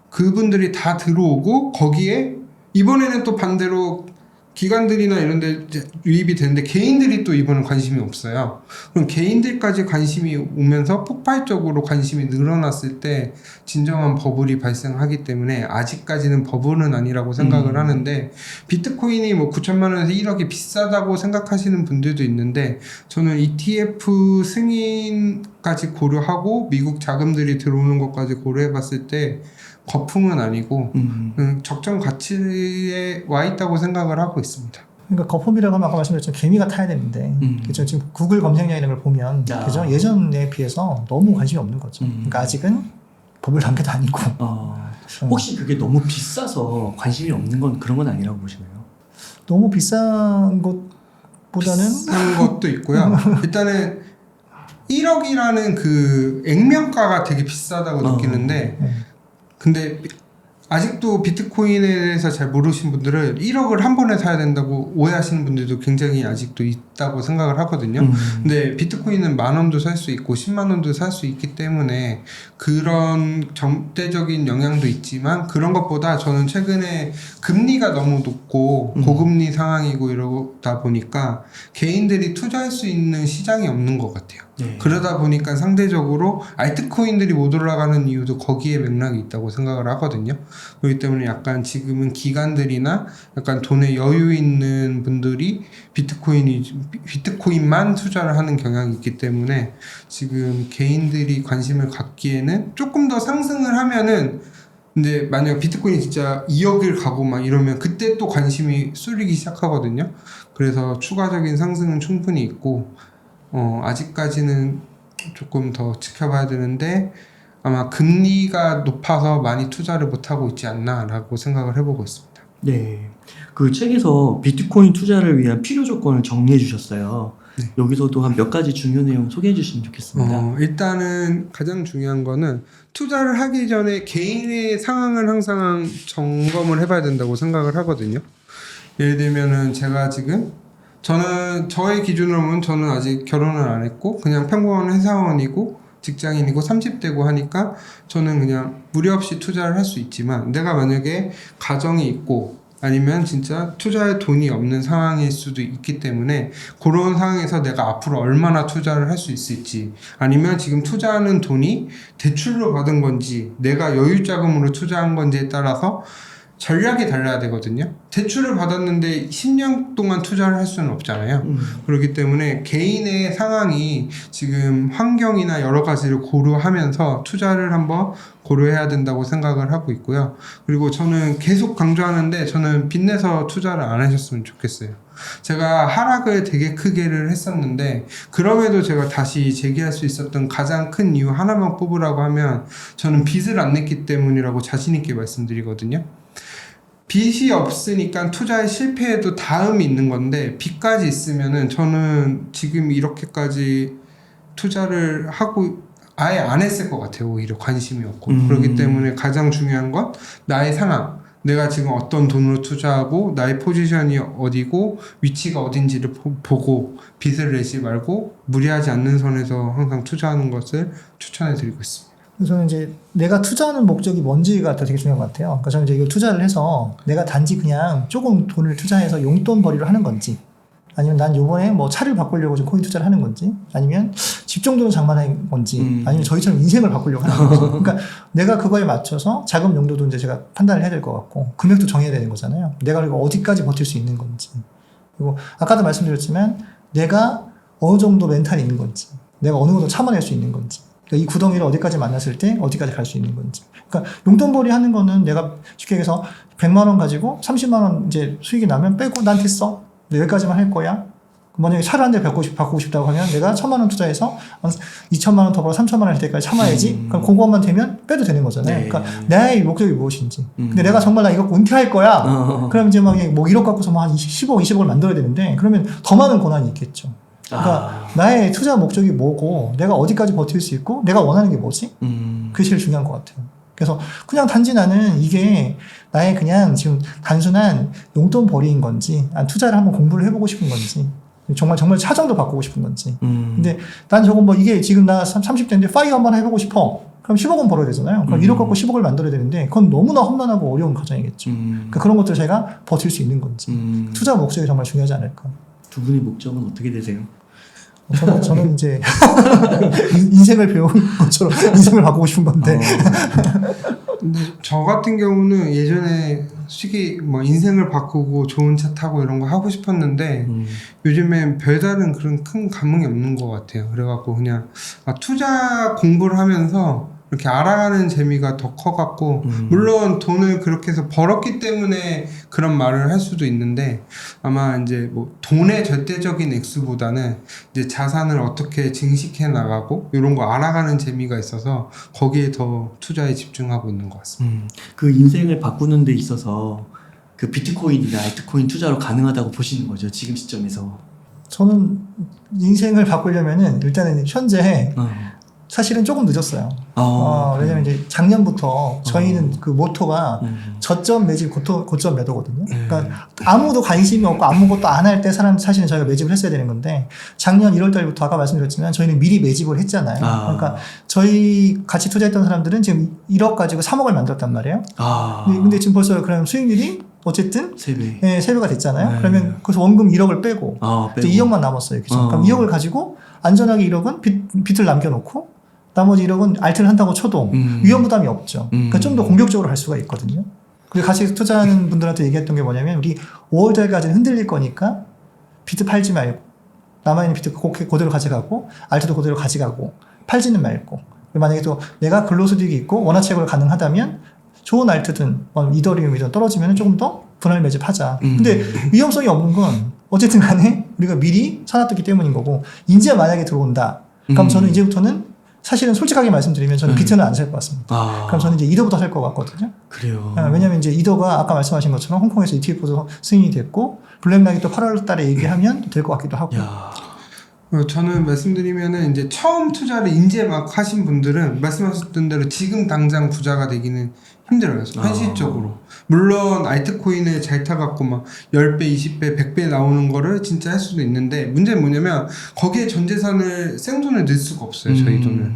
그분들이 다 들어오고 거기에 이번에는 또 반대로 기관들이나 이런 데 유입이 되는데 개인들이 또 이번엔 관심이 없어요. 그럼 개인들까지 관심이 오면서 폭발적으로 관심이 늘어났을 때 진정한 버블이 발생하기 때문에 아직까지는 버블은 아니라고 생각을 하는데 비트코인이 뭐 9천만 원에서 1억이 비싸다고 생각하시는 분들도 있는데 저는 ETF 승인까지 고려하고 미국 자금들이 들어오는 것까지 고려해 봤을 때 거품은 아니고 적정 가치에 와 있다고 생각을 하고 있습니다. 그러니까 거품이라고 하면 아까 말씀드렸지만 개미가 타야 되는데 그죠? 지금 구글 검색량 이런 걸 보면 그죠? 예전에 비해서 너무 관심이 없는 거죠. 그러니까 아직은 버블 단계도 아니고. 혹시 그게 너무 비싸서 관심이 없는 건 그런 건 아니라고 보시나요? 너무 비싼 것보다는 비싼 것도 있고요. 일단은 1억이라는 그 액면가가 되게 비싸다고 느끼는데 근데 아직도 비트코인에 대해서 잘 모르신 분들은 1억을 한 번에 사야 된다고 오해하시는 분들도 굉장히 아직도 있다고 생각을 하거든요. 근데 비트코인은 10,000원도 살 수 있고 10만 원도 살 수 있기 때문에 그런 점대적인 영향도 있지만 그런 것보다 저는 최근에 금리가 너무 높고 고금리 상황이고 이러다 보니까 개인들이 투자할 수 있는 시장이 없는 것 같아요. 네. 그러다 보니까 상대적으로 알트코인들이 못 올라가는 이유도 거기에 맥락이 있다고 생각을 하거든요. 그렇기 때문에 약간 지금은 기관들이나 약간 돈에 여유 있는 분들이 비트코인만 투자를 하는 경향이 있기 때문에 지금 개인들이 관심을 갖기에는 조금 더 상승을 하면은 근데 만약 비트코인이 진짜 2억을 가고 막 이러면 그때 또 관심이 쏠리기 시작하거든요. 그래서 추가적인 상승은 충분히 있고 아직까지는 조금 더 지켜봐야 되는데 아마 금리가 높아서 많이 투자를 못하고 있지 않나라고 생각을 해보고 있습니다. 네. 그 책에서 비트코인 투자를 위한 필요 조건을 정리해 주셨어요. 네. 여기서도 한 몇 가지 중요 내용 소개해 주시면 좋겠습니다. 일단은 가장 중요한 거는 투자를 하기 전에 개인의 상황을 항상 점검을 해봐야 된다고 생각을 하거든요. 예를 들면은 제가 지금 저의 기준으로 보면 저는 아직 결혼을 안 했고 그냥 평범한 회사원이고 직장인이고 30대고 하니까 저는 그냥 무리 없이 투자를 할 수 있지만 내가 만약에 가정이 있고 아니면 진짜 투자에 돈이 없는 상황일 수도 있기 때문에 그런 상황에서 내가 앞으로 얼마나 투자를 할 수 있을지 아니면 지금 투자하는 돈이 대출로 받은 건지 내가 여유자금으로 투자한 건지에 따라서 전략이 달라야 되거든요. 대출을 받았는데 10년 동안 투자를 할 수는 없잖아요. 그렇기 때문에 개인의 상황이 지금 환경이나 여러 가지를 고려하면서 투자를 한번 고려해야 된다고 생각을 하고 있고요. 그리고 저는 계속 강조하는데 저는 빚내서 투자를 안 하셨으면 좋겠어요. 제가 하락을 되게 크게를 했었는데 그럼에도 제가 다시 재기할 수 있었던 가장 큰 이유 하나만 뽑으라고 하면 저는 빚을 안 냈기 때문이라고 자신 있게 말씀드리거든요. 빚이 없으니까 투자에 실패해도 다음이 있는 건데 빚까지 있으면은 저는 지금 이렇게까지 투자를 하고 아예 안 했을 것 같아요. 오히려 관심이 없고 그렇기 때문에 가장 중요한 건 나의 상황 내가 지금 어떤 돈으로 투자하고 나의 포지션이 어디고 위치가 어딘지를 보고 빚을 내지 말고 무리하지 않는 선에서 항상 투자하는 것을 추천해 드리고 있습니다. 저는 이제 내가 투자하는 목적이 뭔지가 되게 중요한 것 같아요. 그러니까 저는 이제 이걸 투자를 해서 내가 단지 그냥 조금 돈을 투자해서 용돈벌이로 하는 건지 아니면 난 요번에 뭐 차를 바꾸려고 좀 코인 투자를 하는 건지 아니면 집 정도는 장만하는 건지 아니면 저희처럼 인생을 바꾸려고 하는 건지 그러니까 내가 그거에 맞춰서 자금 용도도 이제 제가 판단을 해야 될 것 같고 금액도 정해야 되는 거잖아요. 내가 그리고 어디까지 버틸 수 있는 건지 그리고 아까도 말씀드렸지만 내가 어느 정도 멘탈이 있는 건지 내가 어느 정도 참아낼 수 있는 건지 그러니까 이 구덩이를 어디까지 만났을 때 어디까지 갈 수 있는 건지. 그러니까 용돈벌이 하는 거는 내가 쉽게 얘기해서 100만 원 가지고 30만 원 이제 수익이 나면 빼고 난 됐어. 여기까지만 할 거야. 만약에 차를 한 대 바꾸고 싶다고 하면 내가 1,000만 원 투자해서 2,000만 원 더 벌어 3,000만 원 할 때까지 참아야지. 그럼 그것만 되면 빼도 되는 거잖아요. 네. 그러니까 나의 목적이 무엇인지. 근데 내가 정말 나 이거 은퇴할 거야. 그럼 이제 막 1억 갖고서 막 10억, 20억을 만들어야 되는데 그러면 더 많은 고난이 있겠죠. 그러니까 나의 투자 목적이 뭐고 내가 어디까지 버틸 수 있고 내가 원하는 게 뭐지? 그게 제일 중요한 것 같아요. 그래서 그냥 단지 나는 이게 나의 그냥 지금 단순한 용돈벌이인 건지 투자를 한번 공부를 해보고 싶은 건지 정말 차정도 바꾸고 싶은 건지 근데 난 저건 뭐 이게 지금 나 30대인데 파이어 한번 해보고 싶어. 그럼 10억 원 벌어야 되잖아요. 그럼 1억 갖고 10억을 만들어야 되는데 그건 너무나 험난하고 어려운 과정이겠죠. 그러니까 그런 것들 제가 버틸 수 있는 건지 투자 목적이 정말 중요하지 않을까. 두 분의 목적은 어떻게 되세요? 저는 이제 인생을 배운 것처럼 인생을 바꾸고 싶은 건데 근데 저 같은 경우는 예전에 솔직히 뭐 인생을 바꾸고 좋은 차 타고 이런 거 하고 싶었는데 요즘엔 별다른 그런 큰 감흥이 없는 것 같아요. 그래갖고 그냥 투자 공부를 하면서 이렇게 알아가는 재미가 더 커갖고 물론 돈을 그렇게 해서 벌었기 때문에 그런 말을 할 수도 있는데 아마 이제 뭐 돈의 절대적인 액수보다는 이제 자산을 어떻게 증식해 나가고 이런 거 알아가는 재미가 있어서 거기에 더 투자에 집중하고 있는 것 같습니다. 그 인생을 바꾸는 데 있어서 그 비트코인이나 알트코인 투자로 가능하다고 보시는 거죠, 지금 시점에서? 저는 인생을 바꾸려면은 일단은 현재 사실은 조금 늦었어요. 왜냐면 이제 작년부터 저희는 그 모토가 저점 매집, 고점 매도거든요. 그러니까 아무도 관심이 없고 아무것도 안 할 때 사실은 저희가 매집을 했어야 되는 건데 작년 1월 달부터 아까 말씀드렸지만 저희는 미리 매집을 했잖아요. 그러니까 저희 같이 투자했던 사람들은 지금 1억 가지고 3억을 만들었단 말이에요. 근데 지금 벌써 그럼 수익률이 어쨌든 3배. 네, 3배가 됐잖아요. 네. 그러면 거기서 원금 1억을 빼고 이제 2억만 남았어요. 그죠? 그럼 2억을 가지고 안전하게 1억은 빚을 남겨놓고 나머지 1억은 알트를 한다고 쳐도 위험 부담이 없죠. 그러니까 좀 더 공격적으로 할 수가 있거든요. 그리고 같이 투자하는 분들한테 얘기했던 게 뭐냐면 우리 5월달까지는 흔들릴 거니까 비트 팔지 말고 남아있는 비트 그대로 가져가고 알트도 그대로 가져가고 팔지는 말고 만약에 또 내가 근로소득이 있고 원화채굴 가능하다면 좋은 알트든 이더리움이든 떨어지면 조금 더 분할 매집하자. 근데 위험성이 없는 건 어쨌든 간에 우리가 미리 사놨기 때문인 거고 이제 만약에 들어온다. 그럼 저는 이제부터는 사실은 솔직하게 말씀드리면 저는 비트는 안 살 것 같습니다. 그럼 저는 이제 이더부터 살 것 같거든요. 그래요. 왜냐면 이제 이더가 아까 말씀하신 것처럼 홍콩에서 ETF도 승인이 됐고 블랙락이 또 8월 달에 얘기하면 될 것 같기도 하고. 저는 말씀드리면은 이제 처음 투자를 이제 막 하신 분들은 말씀하셨던 대로 지금 당장 부자가 되기는 힘들어요. 현실적으로. 물론 알트코인을 잘 타갖고 막 10배, 20배, 100배 나오는 거를 진짜 할 수도 있는데 문제는 뭐냐면 거기에 전 재산을 생돈을 넣을 수가 없어요. 저희 돈을.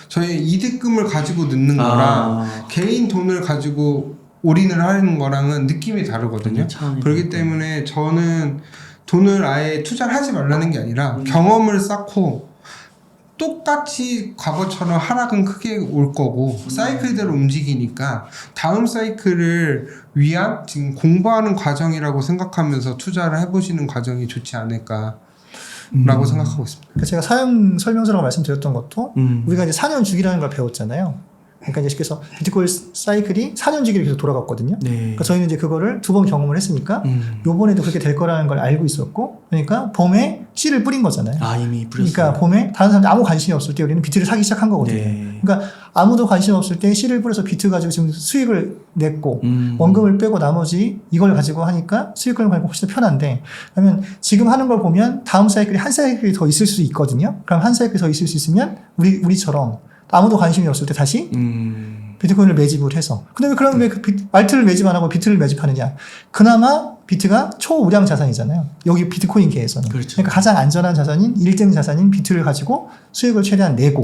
저희 이득금을 가지고 넣는 거랑 개인 돈을 가지고 올인을 하는 거랑은 느낌이 다르거든요. 그렇기 때문에 저는 돈을 아예 투자를 하지 말라는 게 아니라 경험을 쌓고 똑같이 과거처럼 하락은 크게 올 거고 사이클대로 움직이니까 다음 사이클을 위한 지금 공부하는 과정이라고 생각하면서 투자를 해보시는 과정이 좋지 않을까 라고 생각하고 있습니다. 그러니까 제가 사용 설명서라고 말씀드렸던 것도 우리가 이제 4년 주기라는 걸 배웠잖아요. 그러니까 이제 그래서 비트코인 사이클이 4년 주기로 계속 돌아갔거든요. 그러니까 저희는 이제 그거를 2번 경험을 했으니까 요번에도 그렇게 될 거라는 걸 알고 있었고 그러니까 봄에 씨를 뿌린 거잖아요. 이미 뿌렸어요. 그러니까 봄에 다른 사람들 아무 관심이 없을 때 우리는 비트를 사기 시작한 거거든요. 그러니까 아무도 관심 없을 때 씨를 뿌려서 비트 가지고 지금 수익을 냈고 원금을 빼고 나머지 이걸 가지고 하니까 수익을 가지고 훨씬 더 편한데 그러면 지금 하는 걸 보면 다음 사이클이 한 사이클이 더 있을 수 있거든요. 그럼 한 사이클이 더 있을 수 있으면 우리처럼 아무도 관심이 없을 때 다시 비트코인을 매집을 해서. 근데 왜 그러면 왜 알트를 매집 안 하고 비트를 매집하느냐? 그나마 비트가 초우량 자산이잖아요. 여기 비트코인계에서는. 그렇죠. 그러니까 가장 안전한 자산인 1등 자산인 비트를 가지고 수익을 최대한 내고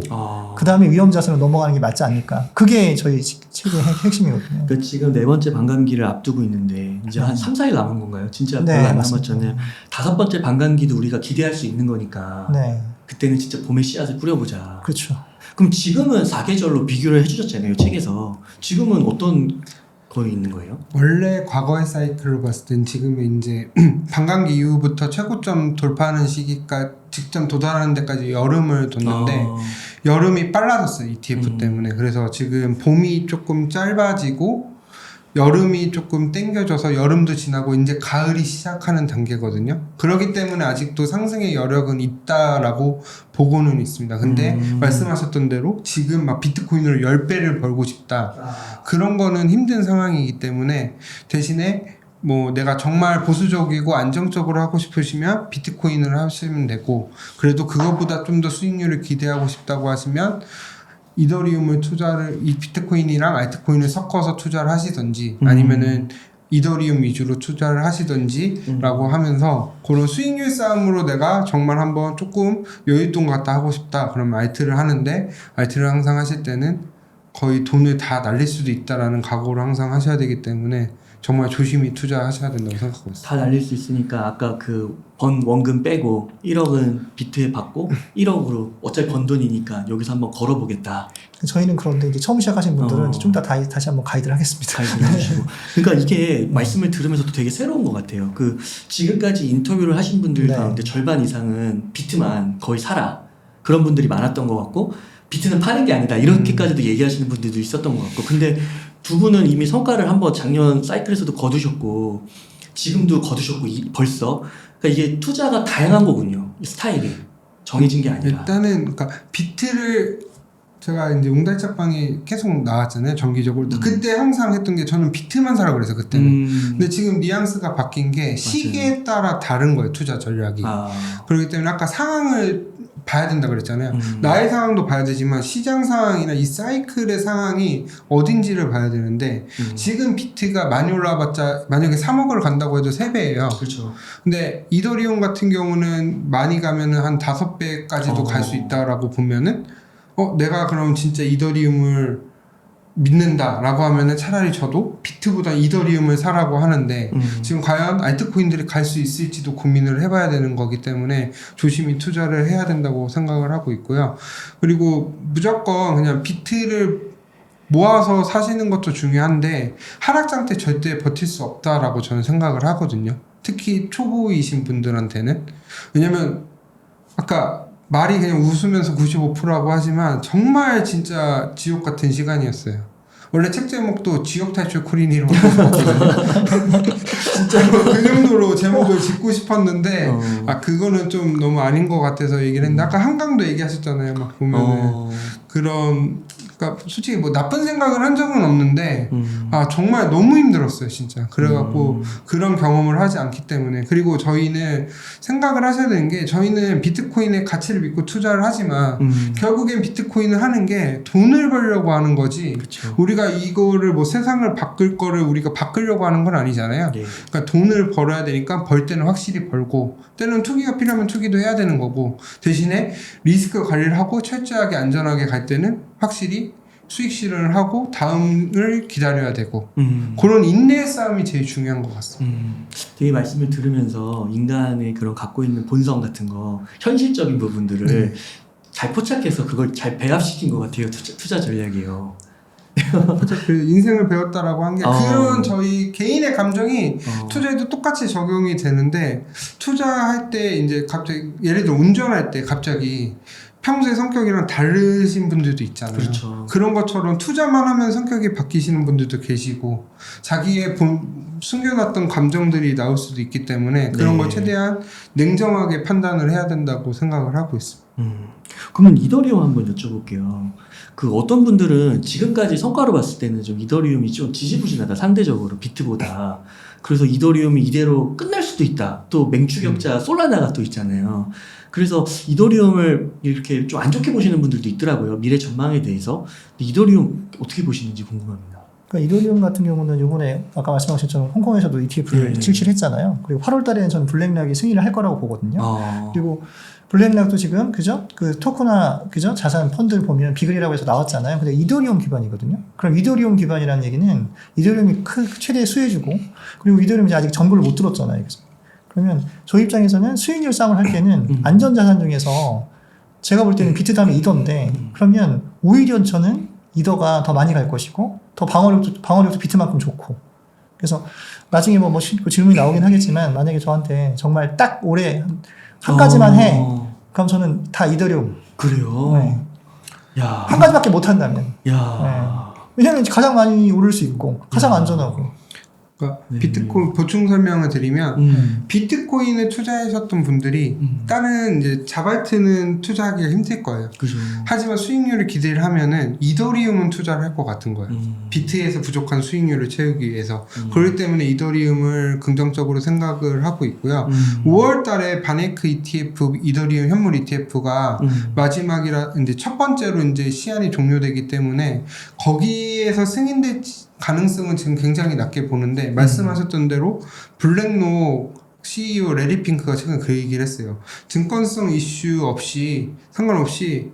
그 다음에 위험 자산으로 넘어가는 게 맞지 않을까. 그게 저희 책의 핵심이거든요. 그러니까 지금 4번째 반감기를 앞두고 있는데 이제 한 3, 4일 남은 건가요? 진짜 별로 안 남았잖아요. 5번째 반감기도 우리가 기대할 수 있는 거니까 그때는 진짜 봄에 씨앗을 뿌려보자. 그렇죠. 그럼 지금은 4계절로 비교를 해주셨잖아요, 책에서. 지금은 어떤 거에 있는 거예요? 원래 과거의 사이클로 봤을 땐 지금은 이제 반감기 이후부터 최고점 돌파하는 시기까지 직전 도달하는 데까지 여름을 뒀는데 여름이 빨라졌어요, ETF 때문에. 그래서 지금 봄이 조금 짧아지고 여름이 조금 땡겨져서 여름도 지나고 이제 가을이 시작하는 단계거든요. 그렇기 때문에 아직도 상승의 여력은 있다라고 보고는 있습니다. 근데 말씀하셨던 대로 지금 막 비트코인으로 10배를 벌고 싶다. 그런 거는 힘든 상황이기 때문에 대신에 뭐 내가 정말 보수적이고 안정적으로 하고 싶으시면 비트코인을 하시면 되고, 그래도 그거보다 좀 더 수익률을 기대하고 싶다고 하시면 이더리움을 이 비트코인이랑 알트코인을 섞어서 투자를 하시던지 아니면은 이더리움 위주로 투자를 하시던지 라고 하면서, 그런 수익률 싸움으로 내가 정말 한번 조금 여윳돈 갖다 하고 싶다 그러면 알트를 하는데, 알트를 항상 하실 때는 거의 돈을 다 날릴 수도 있다라는 각오를 항상 하셔야 되기 때문에 정말 조심히 투자하셔야 된다고 생각하고 있습니다. 다 날릴 수 있으니까 아까 그 번 원금 빼고 1억은 비트에 받고 1억으로 어차피 번 돈이니까 여기서 한번 걸어보겠다. 저희는 그런데 이제 처음 시작하신 분들은 좀 이따 다시 한번 가이드를 하겠습니다. 가이드를 해주시고. 그러니까 이게 말씀을 들으면서도 되게 새로운 것 같아요. 그 지금까지 인터뷰를 하신 분들 네. 가운데 절반 이상은 비트만 거의 사라, 그런 분들이 많았던 것 같고, 비트는 파는 게 아니다 이렇게까지도 얘기하시는 분들도 있었던 것 같고, 근데 두 분은 이미 성과를 한번 작년 사이클에서도 거두셨고 지금도 거두셨고 벌써, 그러니까 이게 투자가 다양한 거군요. 스타일이 정해진 게 아니라. 일단은 그러니까 비트를 제가 이제 웅달짝방에 계속 나왔잖아요, 정기적으로. 그때 항상 했던 게 저는 비트만 사라고 그래서 그때는. 근데 지금 뉘앙스가 바뀐 게 시기에 따라 다른 거예요, 투자 전략이. 그렇기 때문에 아까 상황을 봐야 된다 그랬잖아요. 나의 상황도 봐야 되지만 시장 상황이나 이 사이클의 상황이 어딘지를 봐야 되는데, 지금 비트가 많이 올라봤자 만약에 3억을 간다고 해도 3배예요. 그렇죠. 근데 이더리움 같은 경우는 많이 가면은 한 5배까지도 갈 수 있다라고 보면은, 내가 그럼 진짜 이더리움을 믿는다라고 하면은 차라리 저도 비트보다 이더리움을 사라고 하는데, 지금 과연 알트코인들이 갈 수 있을지도 고민을 해봐야 되는 거기 때문에 조심히 투자를 해야 된다고 생각을 하고 있고요. 그리고 무조건 그냥 비트를 모아서 사시는 것도 중요한데 하락장 때 절대 버틸 수 없다라고 저는 생각을 하거든요. 특히 초보이신 분들한테는. 왜냐면 아까 말이 그냥 웃으면서 95%라고 하지만 정말 진짜 지옥 같은 시간이었어요. 원래 책 제목도 지옥 탈출 코린이라고 썼거든요. 진짜로 그 정도로 제목을 짓고 싶었는데 그거는 좀 너무 아닌 것 같아서 얘기를 했는데, 아까 한강도 얘기하셨잖아요. 막 보면은 그런, 그러니까 솔직히 뭐 나쁜 생각을 한 적은 없는데 정말 너무 힘들었어요, 진짜. 그래갖고 그런 경험을 하지 않기 때문에. 그리고 저희는 생각을 하셔야 되는 게, 저희는 비트코인의 가치를 믿고 투자를 하지만 결국엔 비트코인을 하는 게 돈을 벌려고 하는 거지. 그쵸. 우리가 이거를 뭐 세상을 바꿀 거를 우리가 바꾸려고 하는 건 아니잖아요. 네. 그러니까 돈을 벌어야 되니까 벌 때는 확실히 벌고, 때는 투기가 필요하면 투기도 해야 되는 거고, 대신에 리스크 관리를 하고 철저하게 안전하게 갈 때는 확실히 수익 실현을 하고 다음을 기다려야 되고, 그런 인내의 싸움이 제일 중요한 것 같습니다. 되게 말씀을 들으면서 인간의 그런 갖고 있는 본성 같은 거, 현실적인 부분들을 잘 포착해서 그걸 잘 배합시킨 것 같아요. 투자 전략이에요. 그 인생을 배웠다라고 한 게 그런 저희 개인의 감정이 투자에도 똑같이 적용이 되는데, 투자할 때 이제 갑자기 예를 들어 운전할 때 갑자기 평소의 성격이랑 다르신 분들도 있잖아요. 그렇죠. 그런 것처럼 투자만 하면 성격이 바뀌시는 분들도 계시고, 자기의 숨겨놨던 감정들이 나올 수도 있기 때문에 그런 걸 최대한 냉정하게 판단을 해야 된다고 생각을 하고 있습니다. 그러면 이더리움 한번 여쭤볼게요. 그 어떤 분들은 지금까지 성과로 봤을 때는 좀 이더리움이 좀 지지부진하다, 상대적으로 비트보다. 그래서 이더리움이 이대로 끝날 수도 있다. 또 맹추격자 솔라나가 또 있잖아요. 그래서 이더리움을 이렇게 좀 안 좋게 보시는 분들도 있더라고요. 미래 전망에 대해서. 근데 이더리움 어떻게 보시는지 궁금합니다. 그러니까 이더리움 같은 경우는 이번에 아까 말씀하신 것처럼 홍콩에서도 ETF를 출시했잖아요. 그리고 8월 달에는 저는 블랙락이 승인을 할 거라고 보거든요. 그리고 블랙락도 지금 그 토크나 자산 펀드를 보면 비글이라고 해서 나왔잖아요. 근데 이더리움 기반이거든요. 그럼 이더리움 기반이라는 얘기는 이더리움이 최대 수혜주고, 그리고 이더리움이 아직 정보를 못 들었잖아요. 그래서 그러면 저희 입장에서는 수익률 싸움을 할 때는 안전자산 중에서 제가 볼 때는 비트 다음에 이더인데, 그러면 오히려 저는 이더가 더 많이 갈 것이고, 더 방어력도 비트만큼 좋고. 그래서 나중에 뭐 질문이 나오긴 하겠지만, 만약에 저한테 정말 딱 올해 한 가지만 해, 그럼 저는 다 이더리움. 그래요? 네. 야. 한 가지밖에 못 한다면. 야. 네. 왜냐면 가장 많이 오를 수 있고, 가장 안전하고. 그러니까 네. 비트코인 보충 설명을 드리면 비트코인을 투자하셨던 분들이 다른 이제 자발트는 투자하기가 힘들 거예요. 그죠. 하지만 수익률을 기대를 하면은 이더리움은 투자를 할 것 같은 거예요. 비트에서 부족한 수익률을 채우기 위해서. 그렇기 때문에 이더리움을 긍정적으로 생각을 하고 있고요. 5월 달에 바네크 ETF, 이더리움 현물 ETF가 마지막이라 이제 첫 번째로 이제 시한이 종료되기 때문에 거기에서 승인될 가능성은 지금 굉장히 낮게 보는데 말씀하셨던 대로 블랙록 CEO 레리 핑크가 최근 그 얘기를 했어요. 증권성 이슈 없이 상관없이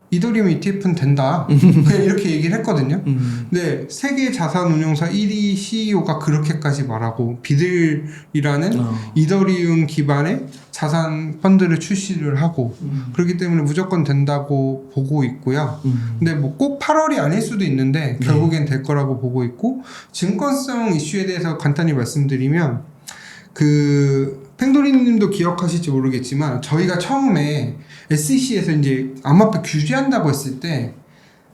이더리움 ETF는 된다. 그냥 이렇게 얘기를 했거든요. 근데 세계 자산운용사 1위 CEO가 그렇게까지 말하고 비들이라는 이더리움 기반의 자산 펀드를 출시를 하고 그렇기 때문에 무조건 된다고 보고 있고요. 근데 뭐 꼭 8월이 아닐 수도 있는데 결국엔 될 거라고 보고 있고 증권성 이슈에 대해서 간단히 말씀드리면 팽돌이님도 기억하실지 모르겠지만 저희가 처음에 SEC에서 이제 암호화폐 규제한다고 했을 때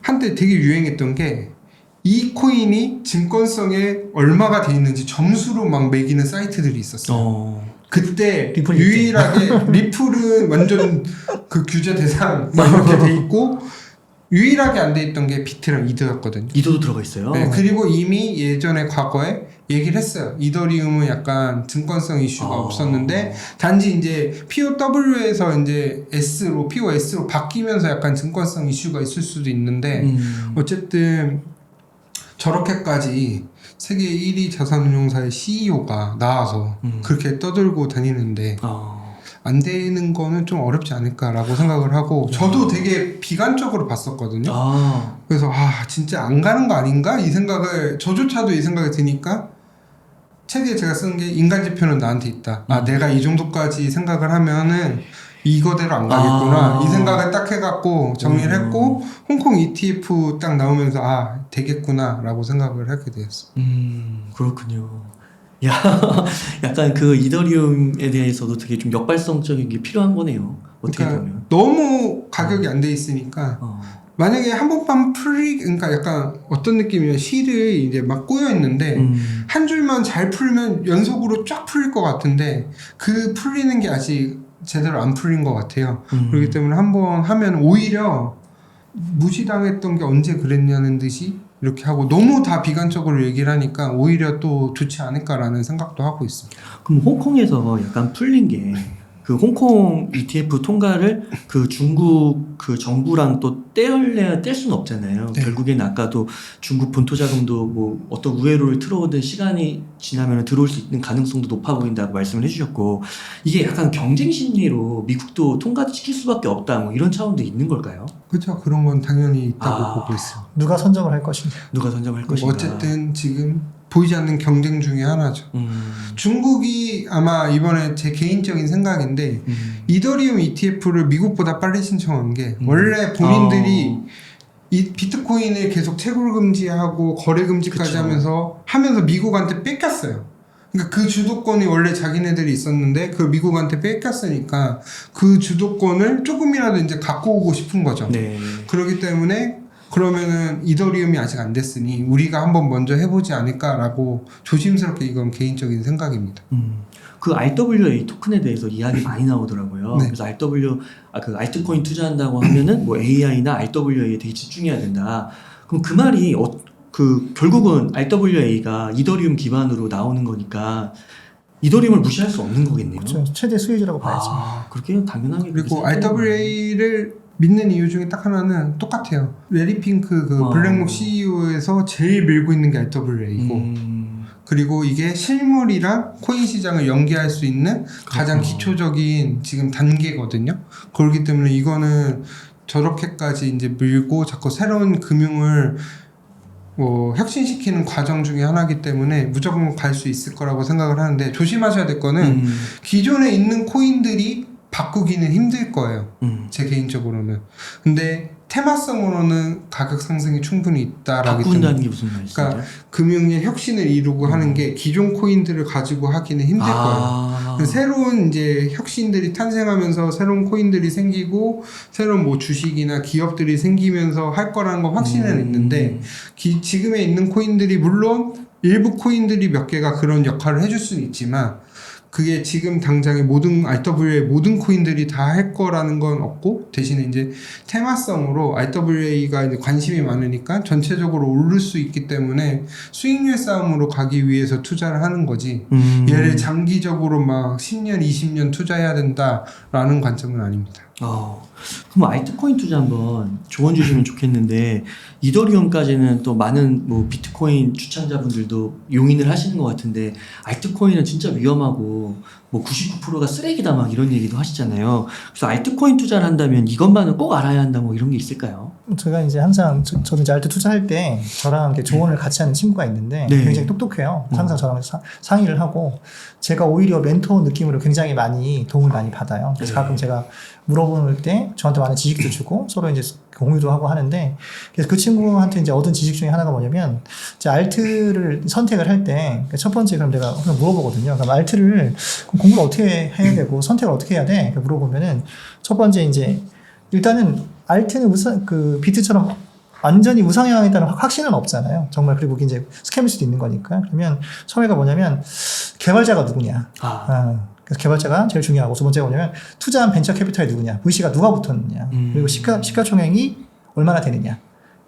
한때 되게 유행했던 게 이 코인이 증권성에 얼마가 돼 있는지 점수로 막 매기는 사이트들이 있었어요. 그때 리플 유일하게 리플은 완전 그 규제 대상 막 이렇게 돼 있고 유일하게 안 돼 있던 게 비트랑 이더였거든요. 이더도 들어가 있어요. 네, 그리고 이미 예전에 과거에 얘기를 했어요. 이더리움은 약간 증권성 이슈가 없었는데 단지 이제 POW에서 이제 POS로 바뀌면서 약간 증권성 이슈가 있을 수도 있는데 어쨌든 저렇게까지 세계 1위 자산운용사의 CEO가 나와서 그렇게 떠들고 다니는데 안 되는 거는 좀 어렵지 않을까라고 생각을 하고 저도 되게 비관적으로 봤었거든요. 그래서 진짜 안 가는 거 아닌가? 이 생각을 저조차도 이 생각이 드니까 책에 제가 쓴 게 인간 지표는 나한테 있다. 내가 이 정도까지 생각을 하면은 이거대로 안 가겠구나. 이 생각을 딱 해갖고 정리를 했고 홍콩 ETF 딱 나오면서 되겠구나라고 생각을 하게 되었어요. 그렇군요. 야, 약간 그 이더리움에 대해서도 되게 좀 역발상적인 게 필요한 거네요. 어떻게 보면. 너무 가격이 안 돼 있으니까 만약에 한번만 그러니까 약간 어떤 느낌이면 실이 이제 막 꼬여 있는데 한 줄만 잘 풀면 연속으로 쫙 풀릴 것 같은데 그 풀리는 게 아직 제대로 안 풀린 것 같아요. 그렇기 때문에 한번 하면 오히려 무시당했던 게 언제 그랬냐는 듯이 이렇게 하고 너무 다 비관적으로 얘기를 하니까 오히려 또 좋지 않을까라는 생각도 하고 있습니다. 그럼 홍콩에서 약간 풀린 게 그 홍콩 ETF 통과를 그 중국 그 정부랑 또 뗄 수는 없잖아요. 네. 결국엔 아까도 중국 본토 자금도 뭐 어떤 우회로를 틀어오든 시간이 지나면 들어올 수 있는 가능성도 높아 보인다고 말씀을 해주셨고 이게 약간 경쟁 심리로 미국도 통과시킬 수밖에 없다 뭐 이런 차원도 있는 걸까요? 그렇죠. 그런 건 당연히 있다고 보고 있어요. 누가 선점을 할 것인가? 누가 선점할 것인가? 어쨌든 지금 보이지 않는 경쟁 중에 하나죠. 중국이 아마 이번에 제 개인적인 생각인데 이더리움 ETF를 미국보다 빨리 신청한 게 원래 본인들이 이 비트코인을 계속 채굴 금지하고 거래 금지까지 하면서 미국한테 뺏겼어요. 그러니까 그 주도권이 원래 자기네들이 있었는데 그 미국한테 뺏겼으니까 그 주도권을 조금이라도 이제 갖고 오고 싶은 거죠. 네. 그렇기 때문에 그러면은 이더리움이 아직 안 됐으니 우리가 한번 먼저 해보지 않을까라고 조심스럽게 이건 개인적인 생각입니다. 그 RWA 토큰에 대해서 이야기 많이 나오더라고요. 네. 그래서 그 알트코인 투자한다고 하면은 뭐 AI나 RWA에 되게 집중해야 된다. 그럼 그 말이 결국은 RWA가 이더리움 기반으로 나오는 거니까 이더리움을 무시할 수 없는 거겠네요. 그렇죠. 최대 수혜주라고 봐야죠. 그렇게 당연하게. 그리고 RWA를 믿는 이유 중에 딱 하나는 똑같아요. 레리 핑크 블랙록 CEO에서 제일 밀고 있는 게 RWA이고 그리고 이게 실물이랑 코인 시장을 연계할 수 있는 가장 기초적인 지금 단계거든요. 그렇기 때문에 이거는 저렇게까지 이제 밀고 자꾸 새로운 금융을 혁신시키는 과정 중에 하나이기 때문에 무조건 갈 수 있을 거라고 생각을 하는데 조심하셔야 될 거는 기존에 있는 코인들이 바꾸기는 힘들 거예요. 제 개인적으로는. 근데 테마성으로는 가격 상승이 충분히 있다라기 바꾼다는 때문에 게 무슨 말이죠? 그러니까 금융의 혁신을 이루고 하는 게 기존 코인들을 가지고 하기는 힘들 거예요. 새로운 이제 혁신들이 탄생하면서 새로운 코인들이 생기고 새로운 뭐 주식이나 기업들이 생기면서 할 거라는 건 확신은 있는데 지금에 있는 코인들이 물론 일부 코인들이 몇 개가 그런 역할을 해줄 수는 있지만 그게 지금 당장의 모든 RWA의 모든 코인들이 다 할 거라는 건 없고 대신에 이제 테마성으로 RWA가 이제 관심이 많으니까 전체적으로 오를 수 있기 때문에 수익률 싸움으로 가기 위해서 투자를 하는 거지 얘를 장기적으로 막 10년, 20년 투자해야 된다라는 관점은 아닙니다. 그럼 알트코인 투자 한번 조언 주시면 좋겠는데 이더리움까지는 또 많은 뭐 비트코인 추천자분들도 용인을 하시는 것 같은데 알트코인은 진짜 위험하고 뭐 99%가 쓰레기다 막 이런 얘기도 하시잖아요. 그래서 알트코인 투자를 한다면 이것만은 꼭 알아야 한다 뭐 이런 게 있을까요? 제가 이제 항상 저도 이제 알트 투자할 때 저랑 이렇게 조언을 같이 하는 친구가 있는데 네. 굉장히 똑똑해요. 항상 저랑 상의를 하고 제가 오히려 멘토 느낌으로 굉장히 많이 도움을 많이 받아요. 그래서 네. 가끔 제가 물어볼 때 저한테 많은 지식도 주고 서로 이제 공유도 하고 하는데 그래서 그 친구한테 이제 얻은 지식 중에 하나가 뭐냐면 이제 알트를 선택을 할 때 첫 번째 그럼 내가 그냥 물어보거든요. 그럼 알트를 공부를 어떻게 해야 되고 선택을 어떻게 해야 돼? 물어보면은 첫 번째 이제 일단은 알트는 그 비트처럼 완전히 우상향했다는 확신은 없잖아요. 정말 그리고 그게 이제 스캠일 수도 있는 거니까. 그러면 처음에가 뭐냐면 개발자가 누구냐. 그래서 개발자가 제일 중요하고 두 번째가 뭐냐면 투자한 벤처 캐피탈이 누구냐. VC가 누가 붙었느냐. 그리고 시가총액이 얼마나 되느냐.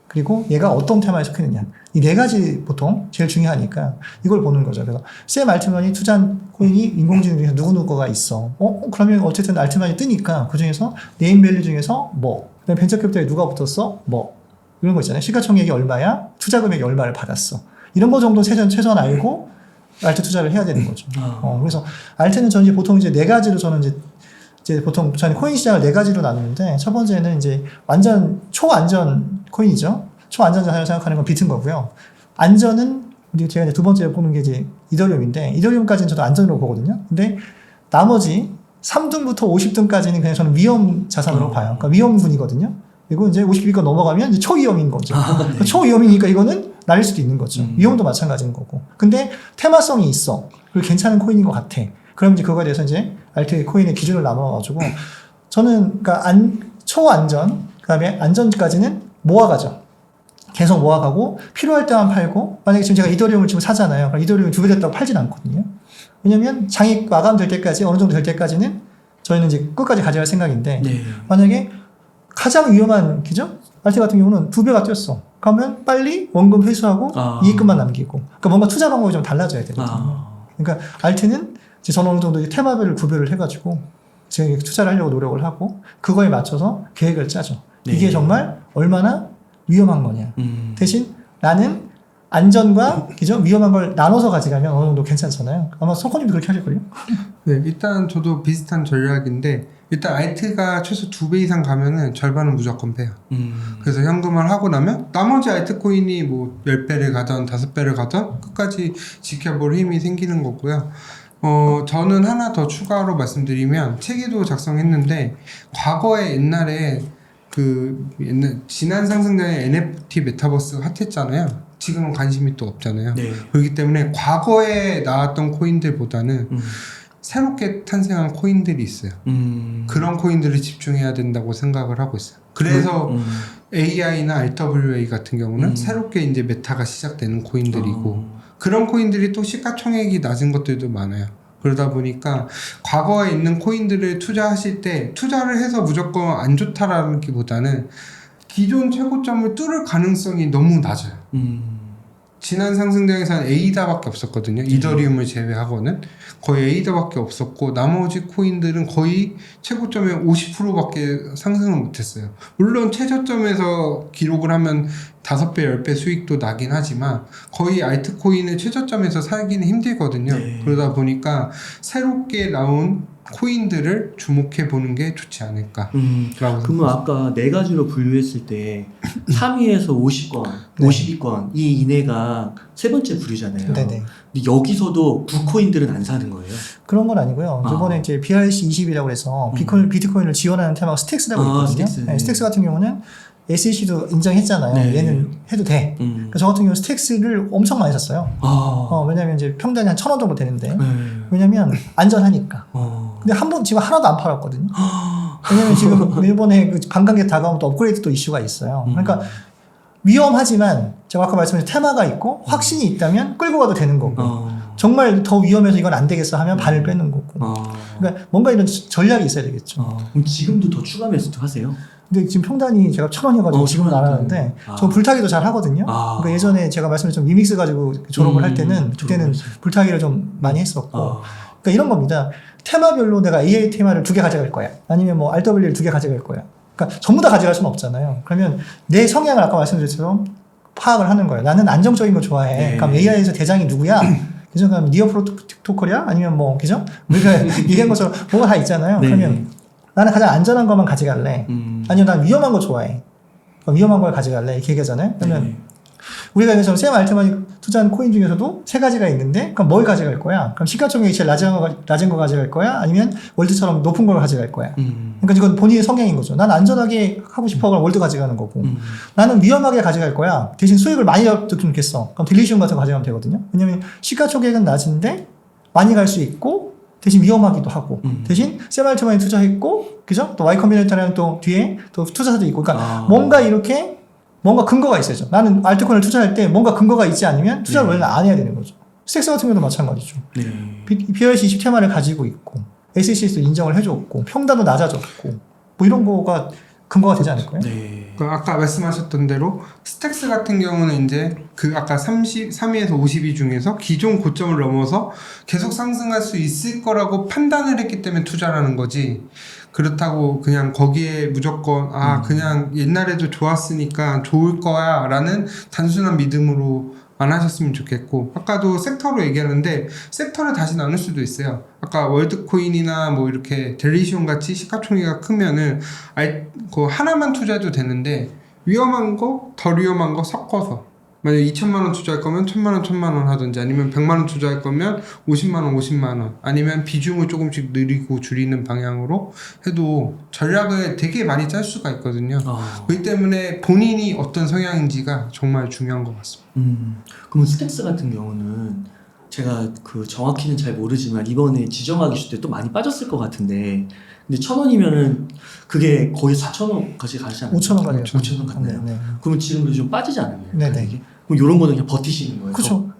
그리고 얘가 어떤 테마에 속했느냐. 이 네 가지 보통 제일 중요하니까 이걸 보는 거죠. 그래서 샘 알트만이 투자한 코인이 인공지능 중에서 누구누구가 있어. 그러면 어쨌든 알트만이 뜨니까 그 중에서 네임밸류 중에서 뭐. 그다음에 벤처 캐피탈에 누가 붙었어? 뭐. 이런 거 있잖아요. 시가총액이 얼마야? 투자 금액이 얼마를 받았어. 이런 거 정도 최소한 알고 알트 투자를 해야 되는 거죠. 그래서 알트는 저는 이제 보통 이제 네 가지로 저는 이제 보통 저는 코인 시장을 네 가지로 나누는데 첫 번째는 이제 완전 초안전 코인이죠. 초안전 자산을 생각하는 건 비트인 거고요. 안전은 제가 이제 두 번째 보는 게 이제 이더리움인데 이더리움까지는 저도 안전으로 보거든요. 근데 나머지 3등부터 50등까지는 그냥 저는 위험 자산으로 봐요. 그러니까 위험군이거든요. 그리고 이제 50위권 넘어가면 이제 초위험인 거죠. 네. 초위험이니까 이거는 날릴 수도 있는 거죠. 위험도 마찬가지인 거고. 근데 테마성이 있어. 그리고 괜찮은 코인인 것 같아. 그럼 이제 그거에 대해서 이제 알트 코인의 기준을 나눠가지고 저는 그러니까 초안전, 그다음에 안전까지는 모아가죠. 계속 모아가고 필요할 때만 팔고 만약에 지금 제가 이더리움을 지금 사잖아요. 그럼 이더리움이 2배 됐다고 팔진 않거든요. 왜냐면 장이 마감될 때까지 어느 정도 될 때까지는 저희는 이제 끝까지 가져갈 생각인데 네. 만약에 가장 위험한 기죠? 알트 같은 경우는 2배가 뛰었어. 그러면 빨리 원금 회수하고 이익금만 남기고. 그러니까 뭔가 투자 방법이 좀 달라져야 되거든요. 그러니까 알트는 이제 저는 어느 정도 테마별을 구별을 해가지고 지금 투자를 하려고 노력을 하고 그거에 맞춰서 계획을 짜죠. 네. 이게 정말 얼마나 위험한 거냐. 대신 나는 안전과 그죠? 위험한 걸 나눠서 가져가면 어느 정도 괜찮잖아요. 아마 성권님도 그렇게 하실걸요? 네, 일단 저도 비슷한 전략인데 일단 알트가 최소 2배 이상 가면은 절반은 무조건 빼요. 그래서 현금화를 하고 나면 나머지 알트코인이 뭐 10배를 가던 5배를 가던 끝까지 지켜볼 힘이 생기는 거고요. 저는 하나 더 추가로 말씀드리면 체계도 작성했는데 과거에 옛날에 지난 상승장에 NFT 메타버스가 핫했잖아요. 지금은 관심이 또 없잖아요. 네. 그렇기 때문에 과거에 나왔던 코인들보다는 새롭게 탄생한 코인들이 있어요. 그런 코인들을 집중해야 된다고 생각을 하고 있어요. 그래서 AI나 RWA 같은 경우는 새롭게 이제 메타가 시작되는 코인들이고 그런 코인들이 또 시가총액이 낮은 것들도 많아요. 그러다 보니까 과거에 있는 코인들을 투자하실 때 투자를 해서 무조건 안 좋다라는 기보다는 기존 최고점을 뚫을 가능성이 너무 낮아요. 지난 상승장에서는 에이다밖에 없었거든요. 이더리움을 제외하고는 거의 에이다밖에 없었고 나머지 코인들은 거의 최고점의 50%밖에 상승을 못했어요. 물론 최저점에서 기록을 하면 5배, 10배 수익도 나긴 하지만 거의 알트코인을 최저점에서 사기는 힘들거든요. 네. 그러다 보니까 새롭게 나온 코인들을 주목해 보는 게 좋지 않을까. 그러면 아까 네 가지로 분류했을 때 3위에서 50권, 네. 52권 이 이내가 세 번째 부류잖아요. 네네. 근데 여기서도 부코인들은 안 사는 거예요. 그런 건 아니고요. 이번에 이제 BRC20이라고 해서 비트코인을 지원하는 테마가 스택스라고 있거든요. 스택스. 네, 스택스 같은 경우는 SEC도 인정했잖아요. 네. 얘는 해도 돼. 그러니까 저 같은 경우는 스택스를 엄청 많이 샀어요. 왜냐면 이제 평단이 한 1,000원 정도 되는데. 왜냐면 안전하니까. 근데 한 번 지금 하나도 안 팔았거든요. 왜냐면 지금 일본에 그 관광객 다가오면 또 업그레이드도 이슈가 있어요. 그러니까 위험하지만 제가 아까 말씀드린 테마가 있고 확신이 있다면 끌고 가도 되는 거고 정말 더 위험해서 이건 안 되겠어 하면 발을 빼는 거고. 그러니까 뭔가 이런 전략이 있어야 되겠죠. 그럼 지금도 더 추가 매수도 하세요? 근데 지금 평단이 제가 1,000원이어가지고 지금은 안 하는데 저 불타기도 잘 하거든요. 그러니까 예전에 제가 말씀드렸던 리믹스 가지고 졸업을 할 때는 그때는 불타기를 좀 많이 했었고 그러니까 이런 겁니다. 테마별로 내가 AA 테마를 2개 가져갈 거야. 아니면 뭐 RW를 2개 가져갈 거야. 그러니까 전부 다 가져갈 수는 없잖아요. 그러면 내 성향을 아까 말씀드렸처럼 파악을 하는 거예요. 나는 안정적인 거 좋아해. 네. 그럼 AI에서 대장이 누구야? 그죠? 그럼 니어 프로토콜이야? 아니면 뭐, 그죠? 우리가 얘기한 것처럼 뭐가 다 있잖아요. 네. 그러면 나는 가장 안전한 것만 가져갈래. 아니면 난 위험한 거 좋아해. 그럼 위험한 걸 가져갈래. 이렇게 얘기하잖아요. 그러면 우리가 그래서 샘 알트만이 투자한 코인 중에서도 3가지가 있는데 그럼 뭘 가져갈 거야? 그럼 시가총액이 제일 낮은 거 가져갈 거야? 아니면 월드처럼 높은 걸 가져갈 거야? 그러니까 이건 본인의 성향인 거죠. 난 안전하게 하고 싶어. 그럼 월드 가져가는 거고. 나는 위험하게 가져갈 거야. 대신 수익을 많이 얻었으면 좋겠어. 그럼 딜리시움 같은 거 가져가면 되거든요. 왜냐면 시가총액은 낮은데 많이 갈 수 있고 대신 위험하기도 하고 대신 샘 알트만이 투자했고 그죠? 또 Y 컴비네이터라는 또 뒤에 또 투자사도 있고 그러니까 뭔가 이렇게 뭔가 근거가 있어야죠. 나는 알트코인을 투자할 때 뭔가 근거가 있지 않으면 투자를 원래는 안 해야 되는 거죠. 스택스 같은 경우도 마찬가지죠. PRC 20테마를 가지고 있고 SEC도 인정을 해줬고 평단도 낮아졌고 뭐 이런 거가 근거가 되지 않을까요? 그러니까 아까 말씀하셨던 대로 스택스 같은 경우는 이제 그 아까 32에서 52 중에서 기존 고점을 넘어서 계속 상승할 수 있을 거라고 판단을 했기 때문에 투자라는 거지. 그렇다고 그냥 거기에 무조건 그냥 옛날에도 좋았으니까 좋을 거야 라는 단순한 믿음으로 안 하셨으면 좋겠고 아까도 섹터로 얘기하는데 섹터를 다시 나눌 수도 있어요. 아까 월드코인이나 뭐 이렇게 델리시온 같이 시가총액이 크면은 그 하나만 투자해도 되는데 위험한 거, 덜 위험한 거 섞어서 만약에 2,000만 원 투자할 거면 1,000만 원, 1,000만 원 하든지 아니면 100만 원 투자할 거면 50만 원, 50만 원 아니면 비중을 조금씩 늘리고 줄이는 방향으로 해도 전략을 되게 많이 짤 수가 있거든요. 그렇기 때문에 본인이 어떤 성향인지가 정말 중요한 것 같습니다. 그러면 스택스 같은 경우는 제가 그 정확히는 잘 모르지만 이번에 지정하기 때 또 많이 빠졌을 것 같은데 근데 1,000원이면은 그게 거의 4,000원까지 가지 않나요? 5,000원 가네요. 5,000원 갔나요? 네. 그러면 지금도 좀 빠지지 않나요? 네네. 이게? 그럼 이런 거는 그냥 버티시는 거예요? 그렇죠.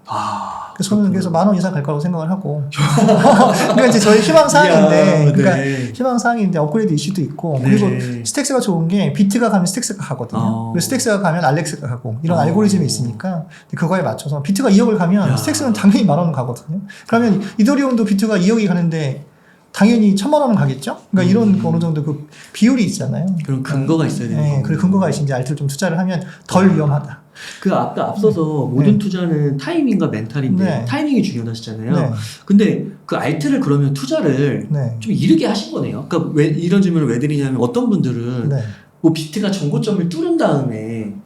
그래서 저는 그래서 10,000원 이상 갈 거라고 생각을 하고 그러니까 이제 저희 희망사항인데 그러니까 희망사항인데 업그레이드 이슈도 있고 그리고 스택스가 좋은 게 비트가 가면 스택스가 가거든요. 그리고 스택스가 가면 알렉스가 가고 이런 알고리즘이 있으니까 그거에 맞춰서 비트가 2억을 가면 스택스는 당연히 10,000원 가거든요. 그러면 이더리움도 비트가 2억이 가는데 당연히 1,000만 원은 가겠죠? 그러니까 이런 어느 정도 그 비율이 있잖아요. 그런 근거가 있어야 되는 거예요. 그리고 근거가 있으니 알트를 좀 투자를 하면 덜 위험하다. 그 아까 앞서서 모든 투자는 타이밍과 멘탈인데 타이밍이 중요하시잖아요. 근데 그 알트를 그러면 투자를 좀 이르게 하신 거네요. 그러니까 왜 이런 질문을 왜 드리냐면 어떤 분들은 뭐 비트가 정고점을 뚫은 다음에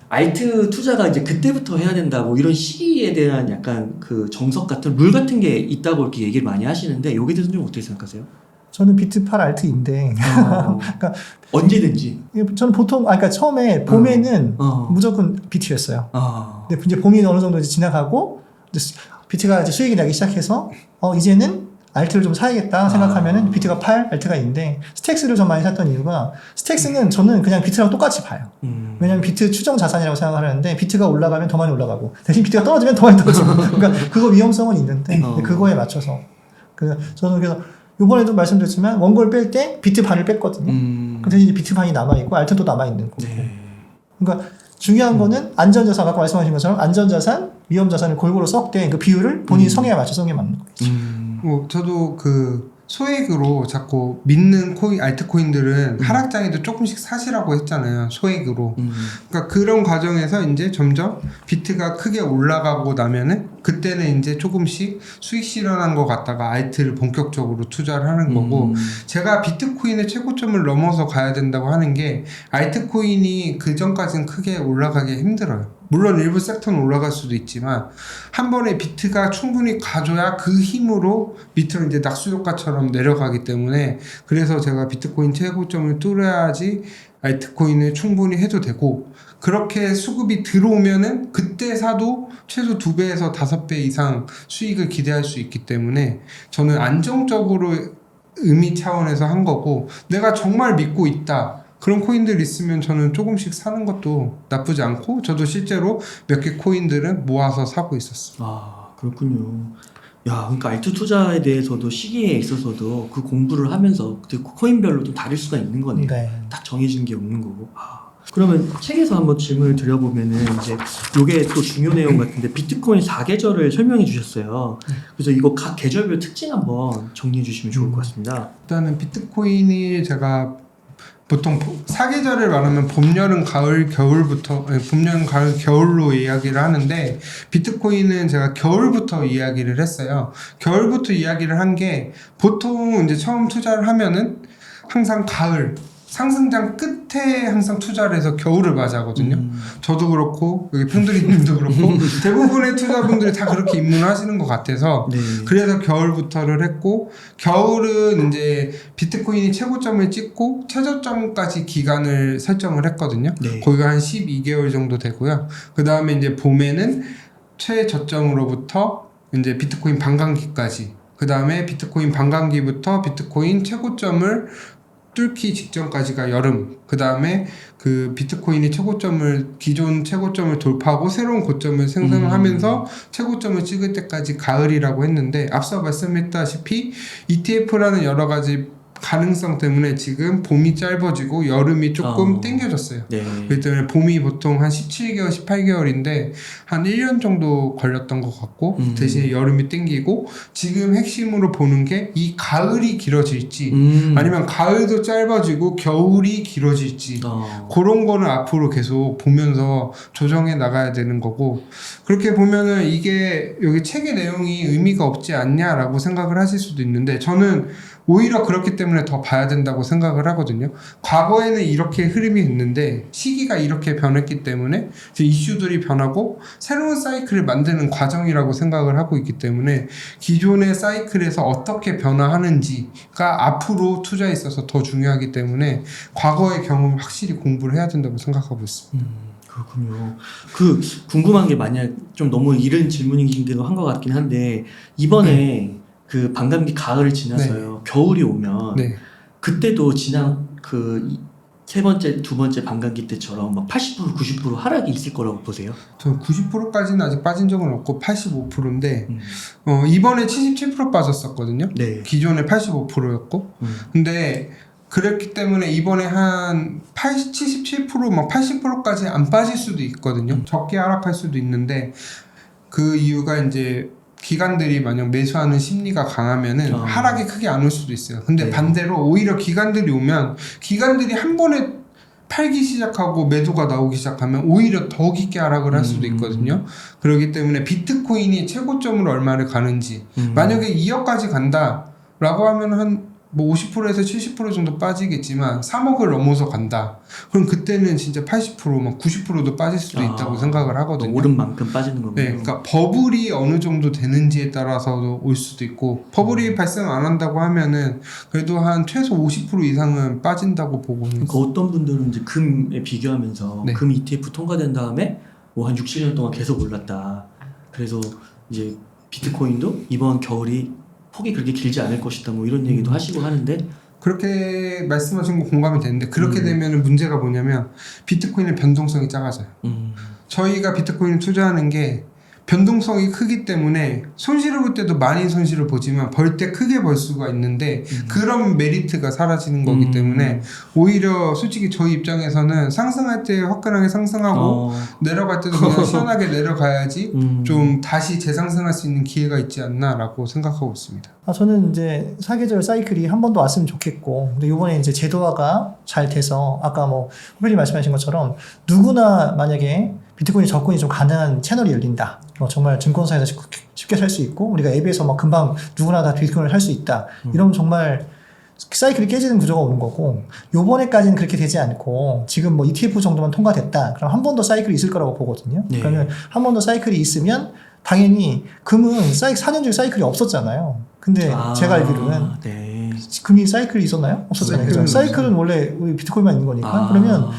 알트 투자가 이제 그때부터 해야 된다 뭐 이런 시기에 대한 약간 그 정석 같은 룰 같은 게 있다고 이렇게 얘기를 많이 하시는데 여기에 대해서는 좀 어떻게 생각하세요? 저는 비트 8 알트인데 그러니까 언제든지 저는 보통 그러니까 처음에 봄에는 무조건 비트였어요. 근데 이제 봄이 어느 정도 이제 지나가고 비트가 이제 수익이 나기 시작해서 이제는 알트를 좀 사야겠다 생각하면은 비트가 8 알트가 있는데 스택스를 좀 많이 샀던 이유가 스택스는 저는 그냥 비트랑 똑같이 봐요. 왜냐면 비트 추정 자산이라고 생각하는데 비트가 올라가면 더 많이 올라가고 대신 비트가 떨어지면 더 많이 떨어지고 그러니까 그거 위험성은 있는데 그거에 맞춰서 저는 그래서 요번에도 말씀드렸지만 원고를 뺄 때 비트 반을 뺐거든요. 그 대신 이제 비트 반이 남아있고 알트도 남아있는 거고. 그러니까 중요한 거는 안전자산, 아까 말씀하신 것처럼 안전자산, 위험자산을 골고루 섞되 그 비율을 본인 성향에 맞춰서 성에 맞는 거겠죠. 저도 그 소액으로 자꾸 믿는 알트코인들은 하락장에도 조금씩 사시라고 했잖아요. 소액으로. 그러니까 그런 과정에서 이제 점점 비트가 크게 올라가고 나면은 그때는 이제 조금씩 수익 실현한 것 같다가 알트를 본격적으로 투자를 하는 거고 제가 비트코인의 최고점을 넘어서 가야 된다고 하는 게 알트코인이 그 전까지는 크게 올라가기 힘들어요. 물론 일부 섹터는 올라갈 수도 있지만 한 번에 비트가 충분히 가져야 그 힘으로 밑으로 이제 낙수 효과처럼 내려가기 때문에 그래서 제가 비트코인 최고점을 뚫어야지 알트코인을 충분히 해도 되고, 그렇게 수급이 들어오면은 그때 사도 최소 2배에서 5배 이상 수익을 기대할 수 있기 때문에 저는 안정적으로 의미 차원에서 한 거고, 내가 정말 믿고 있다 그런 코인들 있으면 저는 조금씩 사는 것도 나쁘지 않고, 저도 실제로 몇 개 코인들은 모아서 사고 있었어요. 아, 그렇군요. 야, 그러니까 알트 투자에 대해서도 시기에 있어서도 그 공부를 하면서 그 코인별로 좀 다를 수가 있는 거네요. 네. 딱 정해진 게 없는 거고. 아, 그러면 책에서 한번 질문을 드려보면은 이제 요게 또 중요 내용 같은데 비트코인 4계절을 설명해 주셨어요. 그래서 이거 각 계절별 특징 한번 정리해 주시면 좋을 것 같습니다. 일단은 비트코인이 제가 보통 4계절을 말하면 봄, 여름, 가을, 겨울부터, 봄, 여름, 가을, 겨울로 이야기를 하는데, 비트코인은 제가 겨울부터 이야기를 했어요. 겨울부터 이야기를 한 게, 보통 이제 처음 투자를 하면은 항상 가을, 상승장 끝에 항상 투자를 해서 겨울을 맞이하거든요. 저도 그렇고 여기 팬들님도 그렇고 대부분의 투자분들이 다 그렇게 입문을 하시는 것 같아서 네. 그래서 겨울부터를 했고, 겨울은 이제 비트코인이 최고점을 찍고 최저점까지 기간을 설정을 했거든요. 네. 거기가 한 12개월 정도 되고요. 그 다음에 이제 봄에는 최저점으로부터 이제 비트코인 반감기까지, 그 다음에 비트코인 반감기부터 비트코인 최고점을 뚫기 직전까지가 여름, 그 다음에 그 비트코인이 기존 최고점을 돌파하고 새로운 고점을 생성하면서 최고점을 찍을 때까지 가을이라고 했는데, 앞서 말씀했다시피 ETF라는 여러 가지 가능성 때문에 지금 봄이 짧아지고 여름이 조금 땡겨졌어요. 네. 그렇기 때문에 봄이 보통 한 17개월, 18개월인데 한 1년 정도 걸렸던 것 같고, 대신에 여름이 땡기고, 지금 핵심으로 보는 게 이 가을이 길어질지 아니면 가을도 짧아지고 겨울이 길어질지, 그런 거는 앞으로 계속 보면서 조정해 나가야 되는 거고, 그렇게 보면은 이게 여기 책의 내용이 의미가 없지 않냐라고 생각을 하실 수도 있는데, 저는 오히려 그렇기 때문에 더 봐야 된다고 생각을 하거든요. 과거에는 이렇게 흐름이 있는데 시기가 이렇게 변했기 때문에 이슈들이 변하고 새로운 사이클을 만드는 과정이라고 생각을 하고 있기 때문에, 기존의 사이클에서 어떻게 변화하는지가 앞으로 투자에 있어서 더 중요하기 때문에 과거의 경험을 확실히 공부를 해야 된다고 생각하고 있습니다. 그렇군요. 그 궁금한 게, 만약 좀 너무 이른 질문이긴데도 한 것 같긴 한데, 이번에 그 반감기 가을을 지나서요, 겨울이 오면 그때도 지난 그 세 번째, 두 번째 반감기 때처럼 막 80%, 90% 하락이 있을 거라고 보세요? 저는 90%까지는 아직 빠진 적은 없고 85%인데 이번에 77% 빠졌었거든요. 네. 기존에 85%였고 근데 그랬기 때문에 이번에 한 77%, 막 80%까지 안 빠질 수도 있거든요. 적게 하락할 수도 있는데, 그 이유가 이제 기관들이 만약 매수하는 심리가 강하면은 하락이 크게 안 올 수도 있어요. 근데 반대로 오히려 기관들이 오면, 기관들이 한 번에 팔기 시작하고 매도가 나오기 시작하면 오히려 더 깊게 하락을 할 수도 있거든요. 그렇기 때문에 비트코인이 최고점으로 얼마를 가는지, 만약에 2억까지 간다 라고 하면 한 뭐 50%에서 70% 정도 빠지겠지만 3억을 넘어서 간다, 그럼 그때는 진짜 80%, 막 90%도 빠질 수도 있다고 생각을 하거든요. 오른 만큼 빠지는 거군요. 네, 그러니까 버블이 어느 정도 되는지에 따라서도 올 수도 있고, 버블이 발생 안 한다고 하면은 그래도 한 최소 50% 이상은 빠진다고 보고 있어요. 그러니까 어떤 분들은 이제 금에 비교하면서 금 ETF 통과된 다음에 뭐 한 6, 7년 동안 계속 올랐다, 그래서 이제 비트코인도 이번 겨울이 폭이 그렇게 길지 않을 것이다, 뭐 이런 얘기도 하시고 하는데, 그렇게 말씀하신 거 공감이 되는데, 그렇게 되면은 문제가 뭐냐면 비트코인의 변동성이 작아져요. 저희가 비트코인을 투자하는 게 변동성이 크기 때문에 손실을 볼 때도 많이 손실을 보지만 벌 때 크게 벌 수가 있는데, 그런 메리트가 사라지는 거기 때문에 오히려 솔직히 저희 입장에서는 상승할 때 화끈하게 상승하고 내려갈 때도 그냥 시원하게 내려가야지 좀 다시 재상승할 수 있는 기회가 있지 않나라고 생각하고 있습니다. 저는 이제 사계절 사이클이 한 번 더 왔으면 좋겠고, 근데 이번에 이제 제도화가 잘 돼서 아까 뭐 후배님 말씀하신 것처럼 누구나 만약에 비트코인 접근이 좀 가능한 채널이 열린다, 정말 증권사에서 쉽게 살 수 있고 우리가 앱에서 막 금방 누구나 다 비트코인을 살 수 있다, 이러면 정말 사이클이 깨지는 구조가 오는 거고, 요번에까지는 그렇게 되지 않고 지금 뭐 ETF 정도만 통과됐다, 그럼 한 번 더 사이클이 있을 거라고 보거든요. 그러면 한 번 더 사이클이 있으면 당연히 금은 4년 중에 사이클이 없었잖아요. 근데 제가 알기로는 금리 사이클이 있었나요? 없었잖아요. 그죠? 사이클은 원래 우리 비트코인만 있는 거니까. 아. 그러면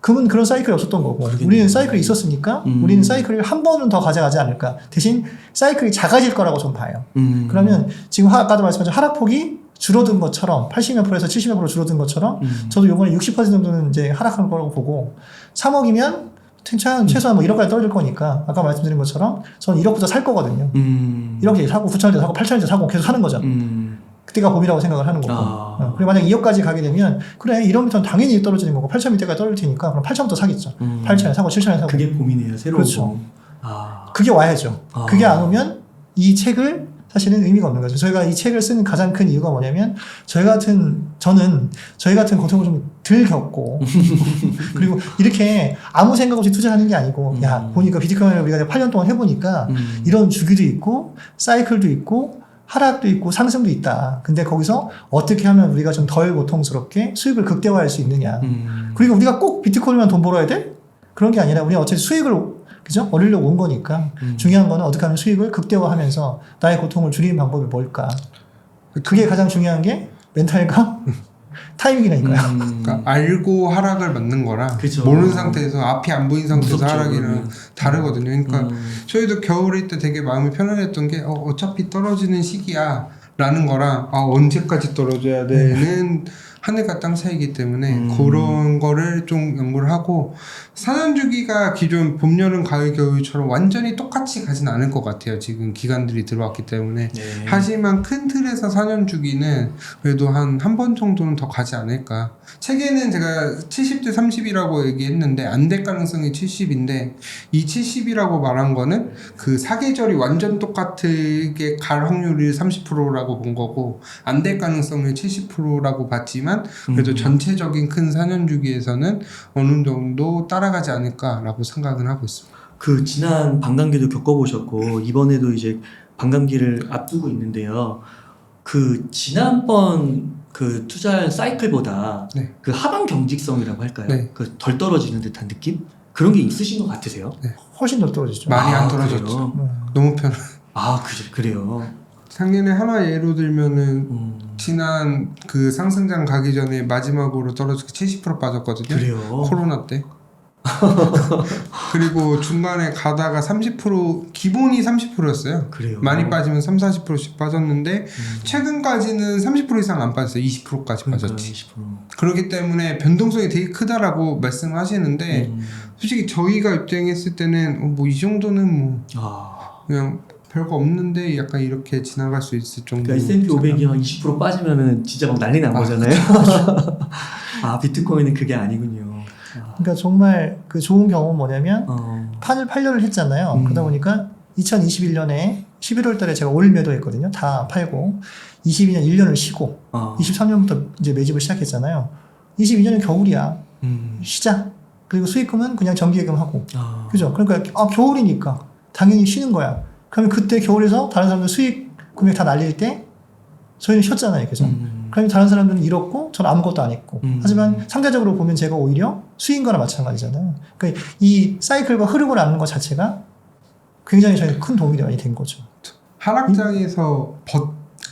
금은 그런 사이클이 없었던 거고 그러겠네요. 우리는 사이클이 있었으니까 우리는 사이클을 한 번은 더 가져가지 않을까. 대신 사이클이 작아질 거라고 좀 봐요. 그러면 지금 아까도 말씀하신 하락폭이 줄어든 것처럼 80몇 %에서 70몇 % 줄어든 것처럼 저도 이번에 60% 정도는 이제 하락할 거라고 보고 3억이면 최소한 뭐 1억까지 떨어질 거니까 아까 말씀드린 것처럼 저는 1억부터 살 거거든요. 1억에 사고 9천원대 사고 8천원대 사고 계속 사는 거죠. 그때가 봄이라고 생각을 하는 거고. 그리고 만약 2억까지 가게 되면 그래 1억부터는 당연히 떨어지는 거고 8천 밑에까지 떨어질 테니까 그럼 8천부터 사겠죠. 8천에 사고 7천에 사고. 그게 봄이네요. 새로운 그렇죠. 봄. 그게 와야죠. 그게 안 오면 이 책을 사실은 의미가 없는 거죠. 저희가 이 책을 쓰는 가장 큰 이유가 뭐냐면 저희 같은 고통을 좀 덜 겪고 그리고 이렇게 아무 생각 없이 투자하는 게 아니고 야 보니까 비트코인을 우리가 8년 동안 해보니까 이런 주기도 있고 사이클도 있고 하락도 있고 상승도 있다. 근데 거기서 어떻게 하면 우리가 좀 덜 고통스럽게 수익을 극대화할 수 있느냐. 그리고 우리가 꼭 비트코인만 돈 벌어야 돼? 그런 게 아니라 우리가 어차피 수익을 그죠? 얻으려고 온 거니까 중요한 거는 어떻게 하면 수익을 극대화하면서 나의 고통을 줄이는 방법이 뭘까? 그게 가장 중요한 게 멘탈과 타이밍이라니까요. 그러니까 알고 하락을 맞는 거랑 그쵸. 모르는 상태에서 앞이 안 보인 상태에서 무섭죠, 하락이랑 그러면. 다르거든요. 그러니까 저희도 겨울일 때 되게 마음이 편안했던 게 어차피 떨어지는 시기야 라는 거랑 언제까지 떨어져야 되는 하늘과 땅 차이기 때문에 그런 거를 좀 연구를 하고 사년주기가 기존 봄, 여름, 가을, 겨울처럼 완전히 똑같이 가진 않을 것 같아요. 지금 기간들이 들어왔기 때문에. 네. 하지만 큰 틀에서 사년주기는 그래도 한 번 정도는 더 가지 않을까. 책에는 제가 70대 30이라고 얘기했는데 안 될 가능성이 70인데 이 70이라고 말한 거는 그 사계절이 완전 똑같게 갈 확률이 30%라고 본 거고 안 될 가능성이 70%라고 봤지만 그래도 전체적인 큰 4년 주기에서는 어느 정도 따라가지 않을까라고 생각은 하고 있습니다. 그 지난 반감기도 겪어보셨고 이번에도 이제 반감기를 앞두고 있는데요. 그 지난번 그 투자 사이클보다 네. 그 하방 경직성이라고 할까요? 네. 그 덜 떨어지는 듯한 느낌? 그런 게 있으신 것 같으세요? 훨씬 더 떨어지죠. 많이 안 그래요? 떨어졌죠. 너무 편해. 그래요. 작년에 하나 예로 들면은 지난 그 상승장 가기 전에 마지막으로 떨어지고 70% 빠졌거든요. 그래요. 코로나 때. 그리고 중간에 가다가 30% 기본이 30%였어요. 그래요. 많이 빠지면 30-40%씩 빠졌는데 최근까지는 30% 이상 안 빠졌어요. 20%까지 빠졌지. 20%. 그렇기 때문에 변동성이 되게 크다라고 말씀하시는데 솔직히 저희가 입장했을 때는 뭐 이 정도는 뭐 그냥 별거 없는데 약간 이렇게 지나갈 수 있을 정도. 그러니까 S&P 500이 한 20% 빠지면은 진짜 막 난리 난 거잖아요. 비트코인은 그게 아니군요. 그러니까 정말 그 좋은 경험은 뭐냐면 판을 팔려를 했잖아요. 그러다 보니까 2021년에 11월 달에 제가 올 매도했거든요. 다 팔고 22년 1년을 쉬고 23년부터 이제 매집을 시작했잖아요. 22년은 겨울이야. 쉬자. 그리고 수익금은 그냥 정기예금 하고. 그죠? 그러니까 겨울이니까 당연히 쉬는 거야. 그러면 그때 겨울에서 다른 사람들 수익 금액 다 날릴 때 저희는 쉬었잖아요. 그죠? 그러면 다른 사람들은 잃었고 저는 아무것도 안 했고. 하지만 상대적으로 보면 제가 오히려 수익인 거나 마찬가지잖아요. 그러니까 이 사이클과 흐름을 아는 것 자체가 굉장히 저희는 큰 도움이 많이 된 거죠. 하락장에서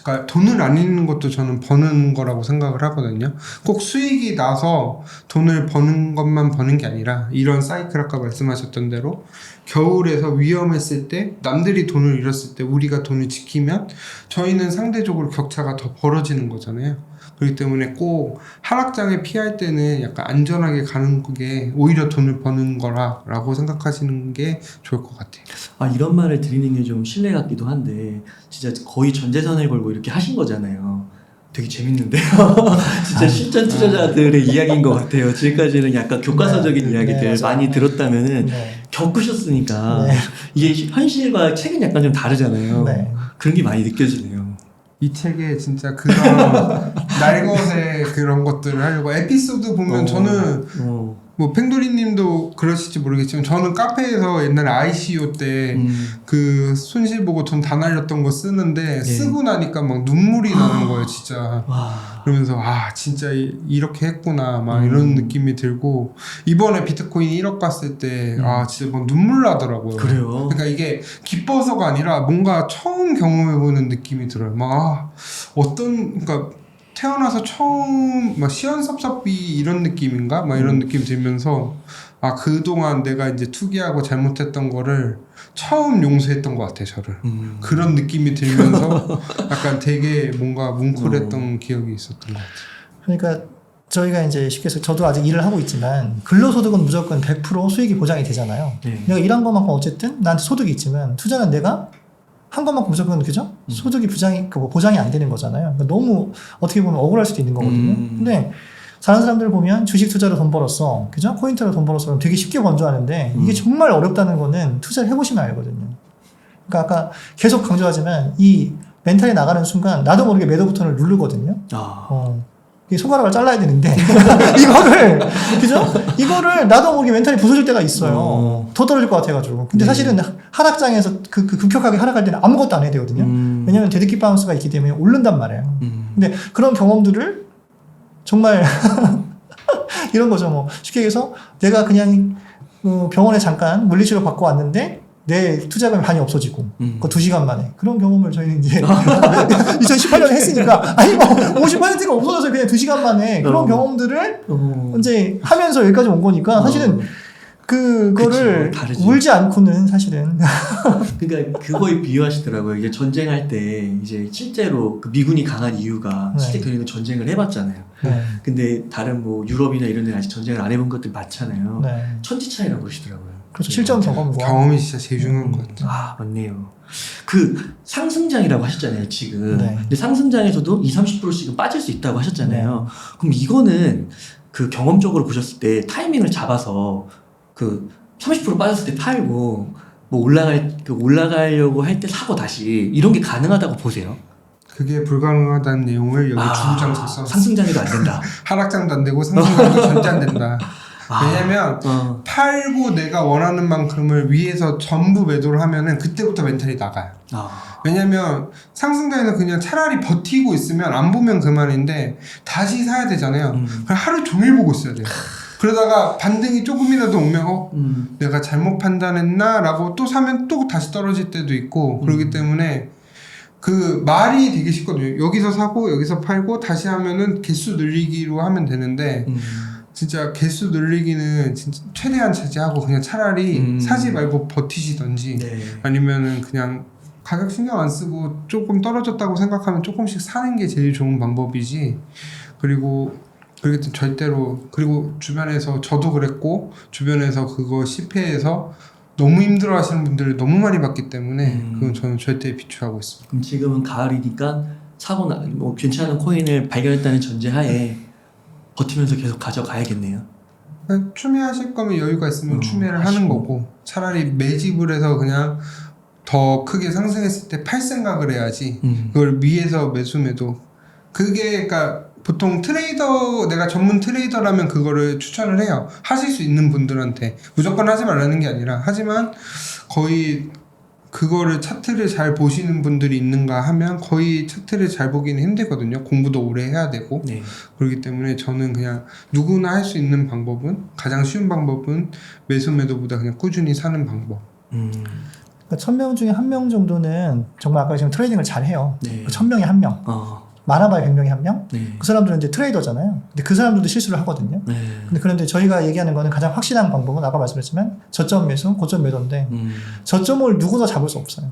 그러니까 돈을 안 잃는 것도 저는 버는 거라고 생각을 하거든요. 꼭 수익이 나서 돈을 버는 것만 버는 게 아니라 이런 사이클 아까 말씀하셨던 대로 겨울에서 위험했을 때 남들이 돈을 잃었을 때 우리가 돈을 지키면 저희는 상대적으로 격차가 더 벌어지는 거잖아요. 그렇기 때문에 꼭 하락장에 피할 때는 약간 안전하게 가는 게 오히려 돈을 버는 거라고 생각하시는 게 좋을 것 같아요. 이런 말을 드리는 게 좀 신뢰 같기도 한데 진짜 거의 전 재산을 걸고 이렇게 하신 거잖아요. 되게 재밌는데요. 진짜 실전 투자자들의 이야기인 것 같아요. 지금까지는 약간 교과서적인 이야기들 많이 들었다면은 겪으셨으니까 이게 현실과 책은 약간 좀 다르잖아요. 그런 게 많이 느껴지네요. 이 책에 진짜 그런 날것의 그런 것들을 하려고 에피소드 보면 저는 뭐 팽돌이님도 그러실지 모르겠지만 저는 카페에서 옛날에 ICO 때 그 손실 보고 돈 다 날렸던 거 쓰는데 쓰고 나니까 막 눈물이 나는 거예요 진짜. 그러면서 진짜 이렇게 했구나 막 이런 느낌이 들고 이번에 비트코인 1억 갔을 때 진짜 막 눈물 나더라고요. 그래요? 그러니까 이게 기뻐서가 아니라 뭔가 처음 경험해보는 느낌이 들어요. 막 그러니까 태어나서 처음 막 시원섭섭비 이런 느낌인가? 막 이런 느낌 들면서 아 그동안 내가 이제 투기하고 잘못했던 거를 처음 용서했던 것 같아 저를. 그런 느낌이 들면서 약간 되게 뭔가 뭉클했던 기억이 있었던 것 같아. 그러니까 저희가 이제 쉽게 해서 저도 아직 일을 하고 있지만 근로소득은 무조건 100% 수익이 보장이 되잖아요. 네. 내가 일한 것만큼 어쨌든 나한테 소득이 있지만 투자는 내가 한 것만큼 무조건 그죠? 소득이 보장이 안 되는 거잖아요. 그러니까 너무 어떻게 보면 억울할 수도 있는 거거든요. 근데 다른 사람들 보면 주식 투자로 돈 벌었어, 그죠? 포인트로 돈 벌었어, 그럼 되게 쉽게 건조하는데 이게 정말 어렵다는 거는 투자를 해보시면 알거든요. 그러니까 아까 계속 강조하지만 이 멘탈이 나가는 순간 나도 모르게 매도 버튼을 누르거든요. 이게 손가락을 잘라야 되는데 이거를 그죠? 이거를 나도 모르게 멘탈이 부서질 때가 있어요. 더 떨어질 것 같아가지고. 근데 사실은 하락장에서 그 급격하게 하락할 때는 아무것도 안 해야 되거든요. 왜냐면 데드킥 바운스가 있기 때문에 오른단 말이에요. 근데 그런 경험들을 정말 이런 거죠. 뭐 쉽게 얘기해서 내가 그냥 병원에 잠깐 물리치료 받고 왔는데 내 투자금이 반이 없어지고 그 2시간 만에 그런 경험을 저희는 이제 2018년에 했으니까 아니 뭐 50%가 없어져서 그냥 2시간 만에 그런 경험들을 이제 하면서 여기까지 온 거니까 사실은 그거를 그쵸, 울지 않고는 사실은 그러니까 그거에 비유하시더라고요. 이제 전쟁할 때 이제 실제로 그 미군이 강한 이유가 실제 걔네는 전쟁을 해봤잖아요. 네. 근데 다른 뭐 유럽이나 이런 데는 아직 전쟁을 안 해본 것들 많잖아요. 네. 천지차이라고 그러시더라고요. 그렇죠. 실전 경험과 경험이 진짜 제일 중요한 것 같아요. 아, 맞네요. 그 상승장이라고 하셨잖아요, 지금. 네. 근데 상승장에서도 20-30%씩은 빠질 수 있다고 하셨잖아요. 그럼 이거는 그 경험적으로 보셨을 때 타이밍을 잡아서 그 30% 빠졌을 때 팔고 뭐 올라가려고 할 때 사고 다시 이런 게 가능하다고 보세요? 그게 불가능하다는 내용을 여기 주구장 써. 상승장에도 안 된다. 하락장도 안 되고 상승장도 절대 안 된다. 아, 왜냐면 팔고 내가 원하는 만큼을 위에서 전부 매도를 하면은 그때부터 멘탈이 나가요. 왜냐면 상승장에서 그냥 차라리 버티고 있으면 안 보면 그만인데 다시 사야 되잖아요. 그럼 하루 종일 보고 있어야 돼요. 그러다가 반등이 조금이라도 오면 내가 잘못 판단했나? 라고 또 사면 또 다시 떨어질 때도 있고 그렇기 때문에 그 말이 되게 쉽거든요. 여기서 사고 여기서 팔고 다시 하면은 개수 늘리기로 하면 되는데 진짜 개수 늘리기는 진짜 최대한 자제하고 그냥 차라리 사지 말고 버티시던지 아니면은 그냥 가격 신경 안 쓰고 조금 떨어졌다고 생각하면 조금씩 사는 게 제일 좋은 방법이지. 그리고 절대로 그리고 주변에서 저도 그랬고 주변에서 그거 실패해서 너무 힘들어 하시는 분들을 너무 많이 봤기 때문에 그건 저는 절대 비추하고 있습니다. 그럼 지금은 가을이니까 뭐 괜찮은 코인을 발견했다는 전제하에 버티면서 계속 가져가야겠네요. 추매하실 거면 여유가 있으면 추매를 하는 거고 차라리 매집을 해서 그냥 더 크게 상승했을 때 팔 생각을 해야지 그걸 위에서 매수매도 그게 그러니까 보통 내가 전문 트레이더라면 그거를 추천을 해요. 하실 수 있는 분들한테 무조건 하지 말라는 게 아니라 하지만 거의 그거를 차트를 잘 보시는 분들이 있는가 하면 거의 차트를 잘 보기는 힘들거든요. 공부도 오래 해야 되고 그렇기 때문에 저는 그냥 누구나 할 수 있는 방법은 가장 쉬운 방법은 매수 매도보다 그냥 꾸준히 사는 방법. 그러니까 1000명 중에 1명 정도는 정말 아까 지금 트레이딩을 잘 해요. 1000명에 1명. 많아봐야 100명에 1명? 그 사람들은 이제 트레이더잖아요. 근데 그 사람들도 실수를 하거든요. 근데 그런데 저희가 얘기하는 거는 가장 확실한 방법은 아까 말씀드렸지만 저점 매수, 고점 매도인데 저점을 누구도 잡을 수 없어요.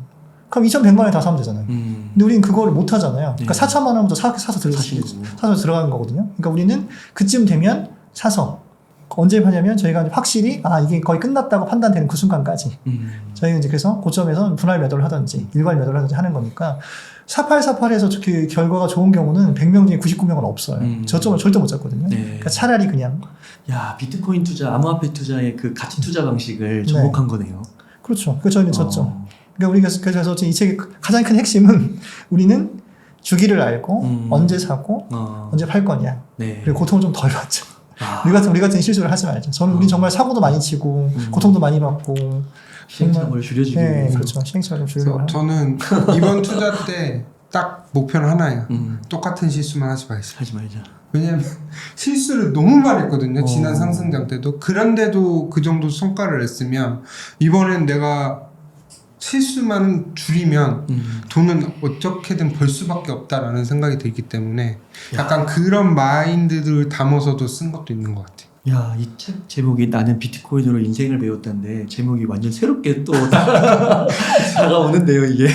그럼 2100만 원에 다 사면 되잖아요. 근데 우리는 그거를 못 하잖아요. 그러니까 4000만 원부터 사서 들어가는 거거든요. 그러니까 우리는 그쯤 되면 사서 언제 파냐면 저희가 확실히 이게 거의 끝났다고 판단되는 그 순간까지 저희는 이제 그래서 고점에서 분할 매도를 하든지 일괄 매도를 하든지 하는 거니까 4848에서 그 결과가 좋은 경우는 100명 중에 99명은 없어요. 저점을 절대 못 잡거든요. 그러니까 차라리 그냥 비트코인 투자, 암호화폐 투자의 그 가치 투자 방식을 접목한 거네요. 그렇죠. 그 저희는 저점. 그러니까 우리가 그래서 이 책의 가장 큰 핵심은 우리는 주기를 알고 언제 사고 언제 팔 거냐. 그리고 고통을 좀 덜 받죠. 우리 같은 실수를 하지 말죠. 저는 우리 정말 사고도 많이 치고 고통도 많이 받고 시행착오를 줄여주기 위해서. 그렇죠. 시행착오를 줄이려고 저는 이번 투자 때 딱 목표는 하나예요. 똑같은 실수만 하지 말자. 왜냐면 실수를 너무 많이 했거든요. 지난 상승장 때도. 그런데도 그 정도 성과를 냈으면 이번엔 내가 실수만 줄이면 돈은 어떻게든 벌 수밖에 없다라는 생각이 들기 때문에 약간 그런 마인드를 담아서도 쓴 것도 있는 것 같아요. 야, 이 책 제목이 나는 비트코인으로 인생을 배웠다인데 제목이 완전 새롭게 또 다가오는데요, 이게.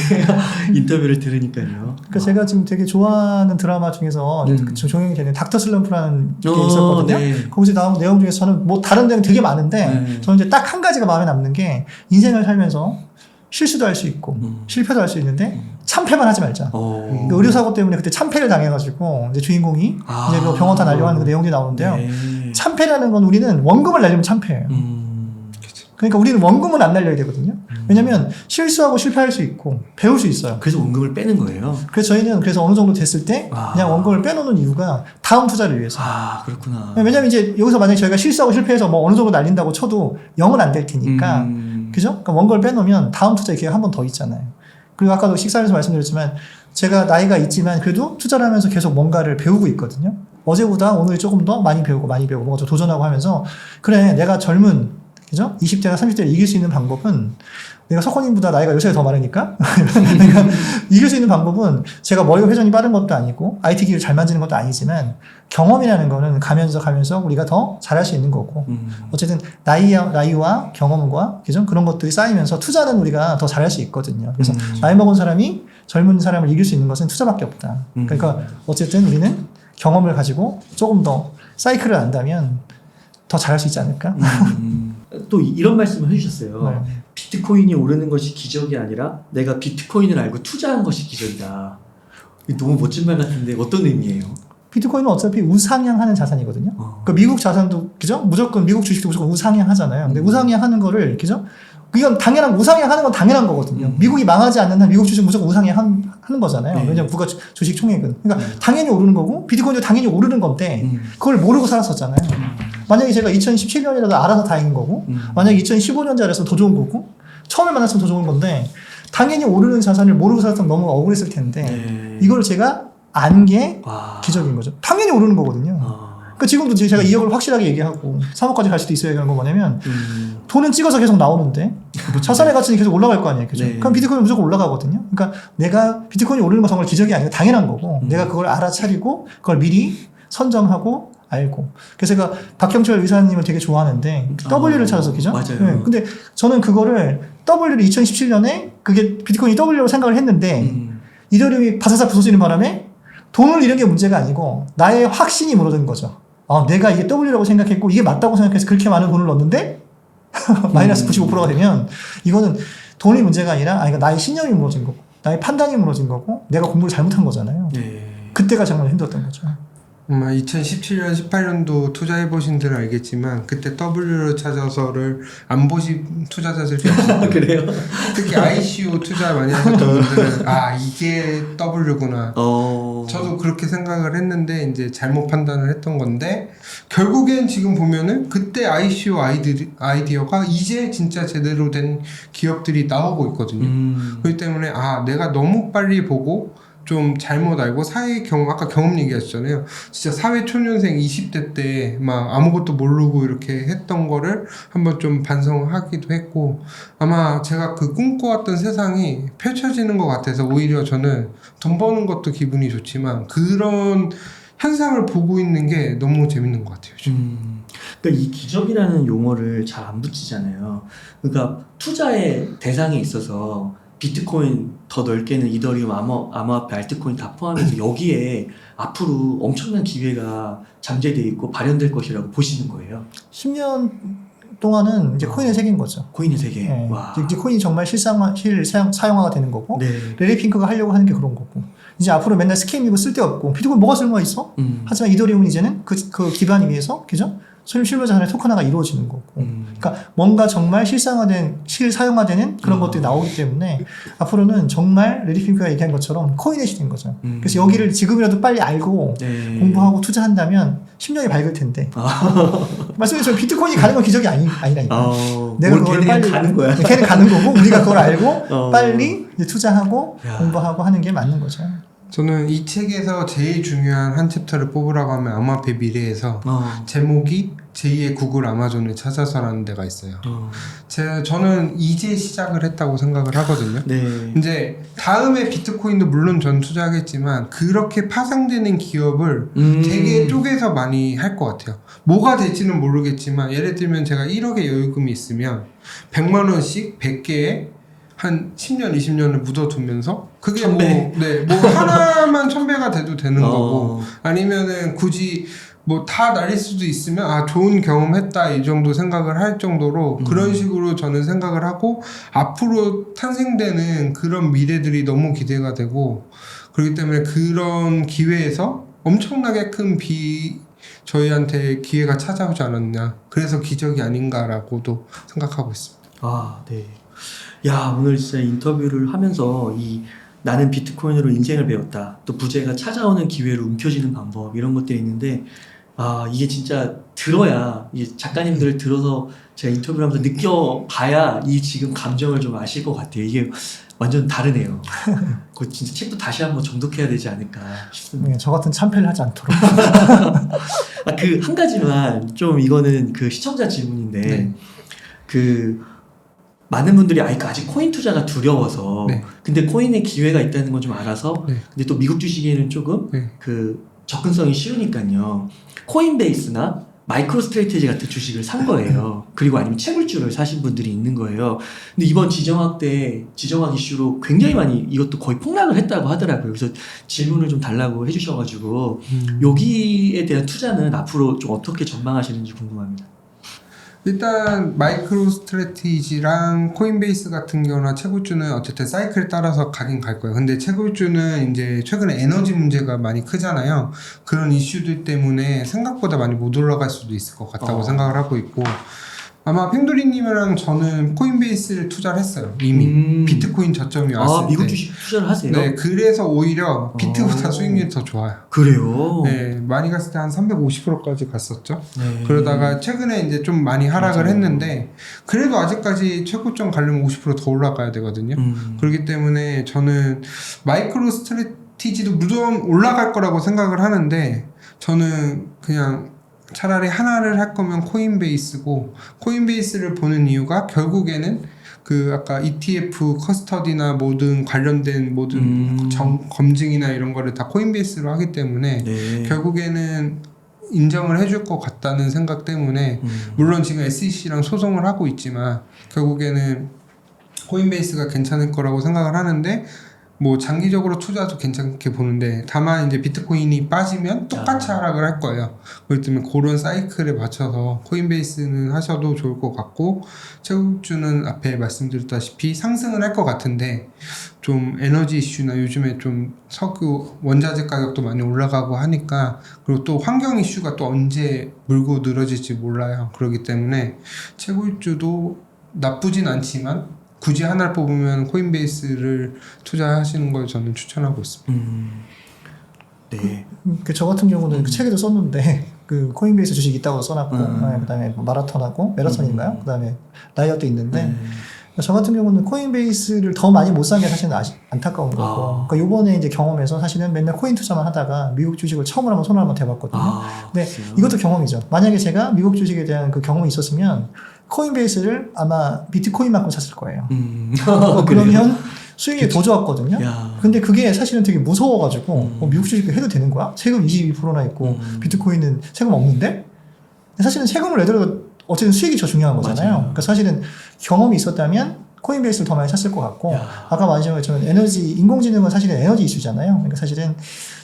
인터뷰를 들으니까요. 그러니까 제가 지금 되게 좋아하는 드라마 중에서 종영이 되는 닥터 슬럼프라는 게 있었거든요. 네. 거기서 나온 내용 중에서 저는 뭐 다른 데는 되게 많은데 네. 저는 이제 딱 한 가지가 마음에 남는 게 인생을 살면서 실수도 할 수 있고 실패도 할 수 있는데 참패만 하지 말자. 그 의료사고 때문에 그때 참패를 당해가지고 이제 주인공이 이제 그 병원 다 날려고 하는 그 내용들이 나오는데요. 네. 참패라는 건 우리는 원금을 날리면 참패예요. 그러니까 우리는 원금은 안 날려야 되거든요. 왜냐면 실수하고 실패할 수 있고 배울 수 있어요. 그래서 원금을 빼는 거예요. 그래서 저희는 그래서 어느 정도 됐을 때 그냥 원금을 빼놓는 이유가 다음 투자를 위해서. 아, 그렇구나. 왜냐면 이제 여기서 만약에 저희가 실수하고 실패해서 뭐 어느 정도 날린다고 쳐도 0은 안 될 테니까. 그죠? 그러니까 원금을 빼놓으면 다음 투자 기회가 한 번 더 있잖아요. 그리고 아까도 식사에서 말씀드렸지만 제가 나이가 있지만 그래도 투자를 하면서 계속 뭔가를 배우고 있거든요. 어제보다 오늘 조금 더 많이 배우고 뭔가 좀 도전하고 하면서 그래 내가 젊은 그죠? 20대나 30대를 이길 수 있는 방법은 내가 석호님보다 나이가 요새 더 많으니까 내가 이길 수 있는 방법은 제가 머리가 회전이 빠른 것도 아니고 IT 기기를 잘 만지는 것도 아니지만 경험이라는 거는 가면서 우리가 더 잘할 수 있는 거고 어쨌든 나이와 경험과 그죠? 그런 것들이 쌓이면서 투자는 우리가 더 잘할 수 있거든요. 그래서 나이 먹은 사람이 젊은 사람을 이길 수 있는 것은 투자밖에 없다. 그러니까 어쨌든 우리는 경험을 가지고 조금 더 사이클을 안다면 더 잘할 수 있지 않을까? 또 이런 말씀을 해주셨어요. 네. 비트코인이 오르는 것이 기적이 아니라 내가 비트코인을 알고 투자한 것이 기적이다. 너무 멋진 말 같은데 어떤 의미예요? 비트코인은 어차피 우상향하는 자산이거든요. 그러니까 미국 자산도 그죠? 무조건 미국 주식도 무조건 우상향하잖아요. 근데 우상향하는 거를 그죠? 이건 당연한 우상향하는 건 당연한 거거든요. 미국이 망하지 않는 한 미국 주식 무조건 우상향하는 거잖아요. 네. 왜냐면 국가 주식 총액은 그러니까 당연히 오르는 거고 비트코인도 당연히 오르는 건데 그걸 모르고 살았었잖아요. 만약에 제가 2017년이라도 알아서 다행인 거고 만약에 2015년째 알았으면 더 좋은 거고 처음에 만났으면 더 좋은 건데 당연히 오르는 자산을 모르고 살았으면 너무 억울했을 텐데 이걸 제가 안 게 기적인 거죠. 당연히 오르는 거거든요. 그러니까 지금도 제가 2억을 확실하게 얘기하고 3억까지 갈 수도 있어야 하는 거 뭐냐면 돈은 찍어서 계속 나오는데 자산의 가치는 계속 올라갈 거 아니에요. 그죠? 네. 그럼 비트코인은 무조건 올라가거든요. 그러니까 내가 비트코인이 오르는 건 정말 기적이 아니라 당연한 거고 내가 그걸 알아차리고 그걸 미리 선점하고 알고. 그래서 제가 박형철 의사님을 되게 좋아하는데 W를 찾아서 그죠? 맞아요. 네. 근데 저는 그거를 W를 2017년에 그게 비트코인이 W라고 생각을 했는데 이더리움이 바사삭 부서지는 바람에 돈을 잃은 게 문제가 아니고 나의 확신이 무너진 거죠. 내가 이게 W라고 생각했고 이게 맞다고 생각해서 그렇게 많은 돈을 넣었는데 마이너스 95%가 되면 이거는 돈이 문제가 아니라 그러니까 나의 신념이 무너진 거고 나의 판단이 무너진 거고 내가 공부를 잘못한 거잖아요. 네. 그때가 정말 힘들었던 거죠. 2017년, 18년도 투자해보신 분들은 알겠지만 그때 W를 찾아서를 안 보신 투자자들 좀 있어요. 그래요? 특히 ICO 투자 많이 하셨던 분들은 이게 W구나. 저도 그렇게 생각을 했는데 이제 잘못 판단을 했던 건데 결국엔 지금 보면은 그때 ICO 아이디어가 이제 진짜 제대로 된 기업들이 나오고 있거든요. 그렇기 때문에 내가 너무 빨리 보고 좀 잘못 알고 아까 경험 얘기하셨잖아요. 진짜 사회 초년생 20대 때 막 아무것도 모르고 이렇게 했던 거를 한번 좀 반성하기도 했고 아마 제가 그 꿈꿔왔던 세상이 펼쳐지는 것 같아서 오히려 저는 돈 버는 것도 기분이 좋지만 그런 현상을 보고 있는 게 너무 재밌는 것 같아요. 그러니까 이 기적이라는 용어를 잘 안 붙이잖아요. 그러니까 투자의 대상에 있어서 비트코인 더 넓게는 이더리움, 암호화폐, 알트코인 다 포함해서 여기에 앞으로 엄청난 기회가 잠재되어 있고 발현될 것이라고 보시는 거예요. 10년 동안은 이제 코인의 세계인 거죠. 코인의 세계. 네. 와. 이제 코인이 정말 사용화가 되는 거고 네. 레리 핑크가 하려고 하는 게 그런 거고 이제 앞으로 맨날 스캠이고 쓸데없고 비트코인 뭐가 쓸모가 있어? 하지만 이더리움은 이제는 그 기반 위에서 그죠? 실무자산의 토큰화가 이루어지는 거고 그러니까 뭔가 정말 실사용화되는 그런 것들이 나오기 때문에 앞으로는 정말 레리 핑크가 얘기한 것처럼 코인의 시대인 거죠. 그래서 여기를 지금이라도 빨리 알고 공부하고 투자한다면 10년이 밝을 텐데 말씀드린 비트코인이 가는 건 기적이 아니라니까 내가 그걸 빨리 가는 거야. 걔는 가는 거고 우리가 그걸 알고 빨리 이제 투자하고 공부하고 하는 게 맞는 거죠. 저는 이 책에서 제일 중요한 한 챕터를 뽑으라고 하면 암호화폐 미래에서 제목이 제2의 구글 아마존을 찾아서라는 데가 있어요. 저는 이제 시작을 했다고 생각을 하거든요. 네. 이제 다음에 비트코인도 물론 전 투자하겠지만 그렇게 파생되는 기업을 되게 쪼개서 많이 할 것 같아요. 뭐가 될지는 모르겠지만 예를 들면 제가 1억의 여유금이 있으면 100만 원씩 100개에 한 10년, 20년을 묻어두면서 그게 1000배. 뭐 하나만 1000배가 돼도 되는 거고 아니면은 굳이 뭐 다 날릴 수도 있으면 아 좋은 경험했다 이 정도 생각을 할 정도로 그런 식으로 저는 생각을 하고 앞으로 탄생되는 그런 미래들이 너무 기대가 되고 그렇기 때문에 그런 기회에서 엄청나게 큰 저희한테 기회가 찾아오지 않았냐 그래서 기적이 아닌가라고도 생각하고 있습니다. 아, 네. 야, 오늘 진짜 인터뷰를 하면서 나는 비트코인으로 인생을 배웠다. 또 부재가 찾아오는 기회로 움켜쥐는 방법 이런 것들이 있는데 이게 진짜 들어야 이 작가님들을 들어서 제가 인터뷰를 하면서 느껴봐야 이 지금 감정을 좀 아실 것 같아요. 이게 완전 다르네요. 그 진짜 책도 다시 한번 정독해야 되지 않을까 싶습니다. 네, 저 같은 참패를 하지 않도록. 그 한 가지만 좀 이거는 그 시청자 질문인데 네. 그 많은 분들이 아직 코인 투자가 두려워서 네. 근데 코인에 기회가 있다는 건 좀 알아서 네. 근데 또 미국 주식에는 조금 네. 그 접근성이 쉬우니까요. 코인베이스나 마이크로 스트래티지 같은 주식을 산 거예요. 그리고 아니면 채굴주를 사신 분들이 있는 거예요. 근데 이번 지정학 이슈로 굉장히 많이 이것도 거의 폭락을 했다고 하더라고요. 그래서 질문을 좀 달라고 해주셔가지고 여기에 대한 투자는 앞으로 좀 어떻게 전망하시는지 궁금합니다. 일단 마이크로 스트래티지랑 코인베이스 같은 경우나 채굴주는 어쨌든 사이클에 따라서 가긴 갈 거예요. 근데 채굴주는 이제 최근에 에너지 문제가 많이 크잖아요. 그런 이슈들 때문에 생각보다 많이 못 올라갈 수도 있을 것 같다고 생각을 하고 있고 아마 팽돌이님이랑 저는 코인베이스를 투자를 했어요. 이미 비트코인 저점이 왔을 때. 미국 주식 투자를 하세요? 네, 그래서 오히려 비트보다 수익률이 더 좋아요. 그래요? 네, 많이 갔을 때 한 350%까지 갔었죠. 네. 그러다가 최근에 이제 좀 많이 하락을 맞아요. 했는데 그래도 아직까지 최고점 가려면 50% 더 올라가야 되거든요. 그렇기 때문에 저는 마이크로 스트래티지도 무조건 올라갈 거라고 생각을 하는데 저는 그냥 차라리 하나를 할 거면 코인베이스고 코인베이스를 보는 이유가 결국에는 그 아까 ETF 커스터디나 모든 관련된 모든 검증이나 이런 거를 다 코인베이스로 하기 때문에 네. 결국에는 인정을 해줄 것 같다는 생각 때문에 물론 지금 SEC랑 소송을 하고 있지만 결국에는 코인베이스가 괜찮을 거라고 생각을 하는데 뭐 장기적으로 투자도 괜찮게 보는데 다만 이제 비트코인이 빠지면 똑같이 하락을 할 거예요. 그렇기 때문에 그런 사이클에 맞춰서 코인베이스는 하셔도 좋을 것 같고 채굴주는 앞에 말씀드렸다시피 상승은 할 것 같은데 좀 에너지 이슈나 요즘에 좀 석유 원자재 가격도 많이 올라가고 하니까 그리고 또 환경 이슈가 또 언제 물고 늘어질지 몰라요. 그렇기 때문에 채굴주도 나쁘진 않지만 굳이 하나를 뽑으면 코인베이스를 투자하시는 걸 저는 추천하고 있습니다. 네. 저 같은 경우는 그 책에도 썼는데 그 코인베이스 주식 있다고 써놨고 그다음에 마라톤하고 매라톤인가요? 그다음에 라이엇도 있는데 저 같은 경우는 코인베이스를 더 많이 못 산 게 사실은 안타까운 거고 그러니까 요번에 이제 경험에서 사실은 맨날 코인 투자만 하다가 미국 주식을 처음으로 한번 손을 한번 대봤거든요. 근데 이것도 경험이죠. 만약에 제가 미국 주식에 대한 그 경험이 있었으면 코인베이스를 아마 비트코인만큼 샀을 거예요. 그러면 수익이 더 좋았거든요. 근데 그게 사실은 되게 무서워가지고 미국 주식 해도 되는 거야? 세금 22%나 있고 비트코인은 세금 없는데? 사실은 세금을 내더라도 어쨌든 수익이 더 중요한 거잖아요. 맞아요. 그러니까 사실은 경험이 있었다면 코인베이스를 더 많이 샀을 것 같고 아까 말씀하신 것처럼 인공지능은 사실은 에너지 이슈잖아요. 그러니까 사실은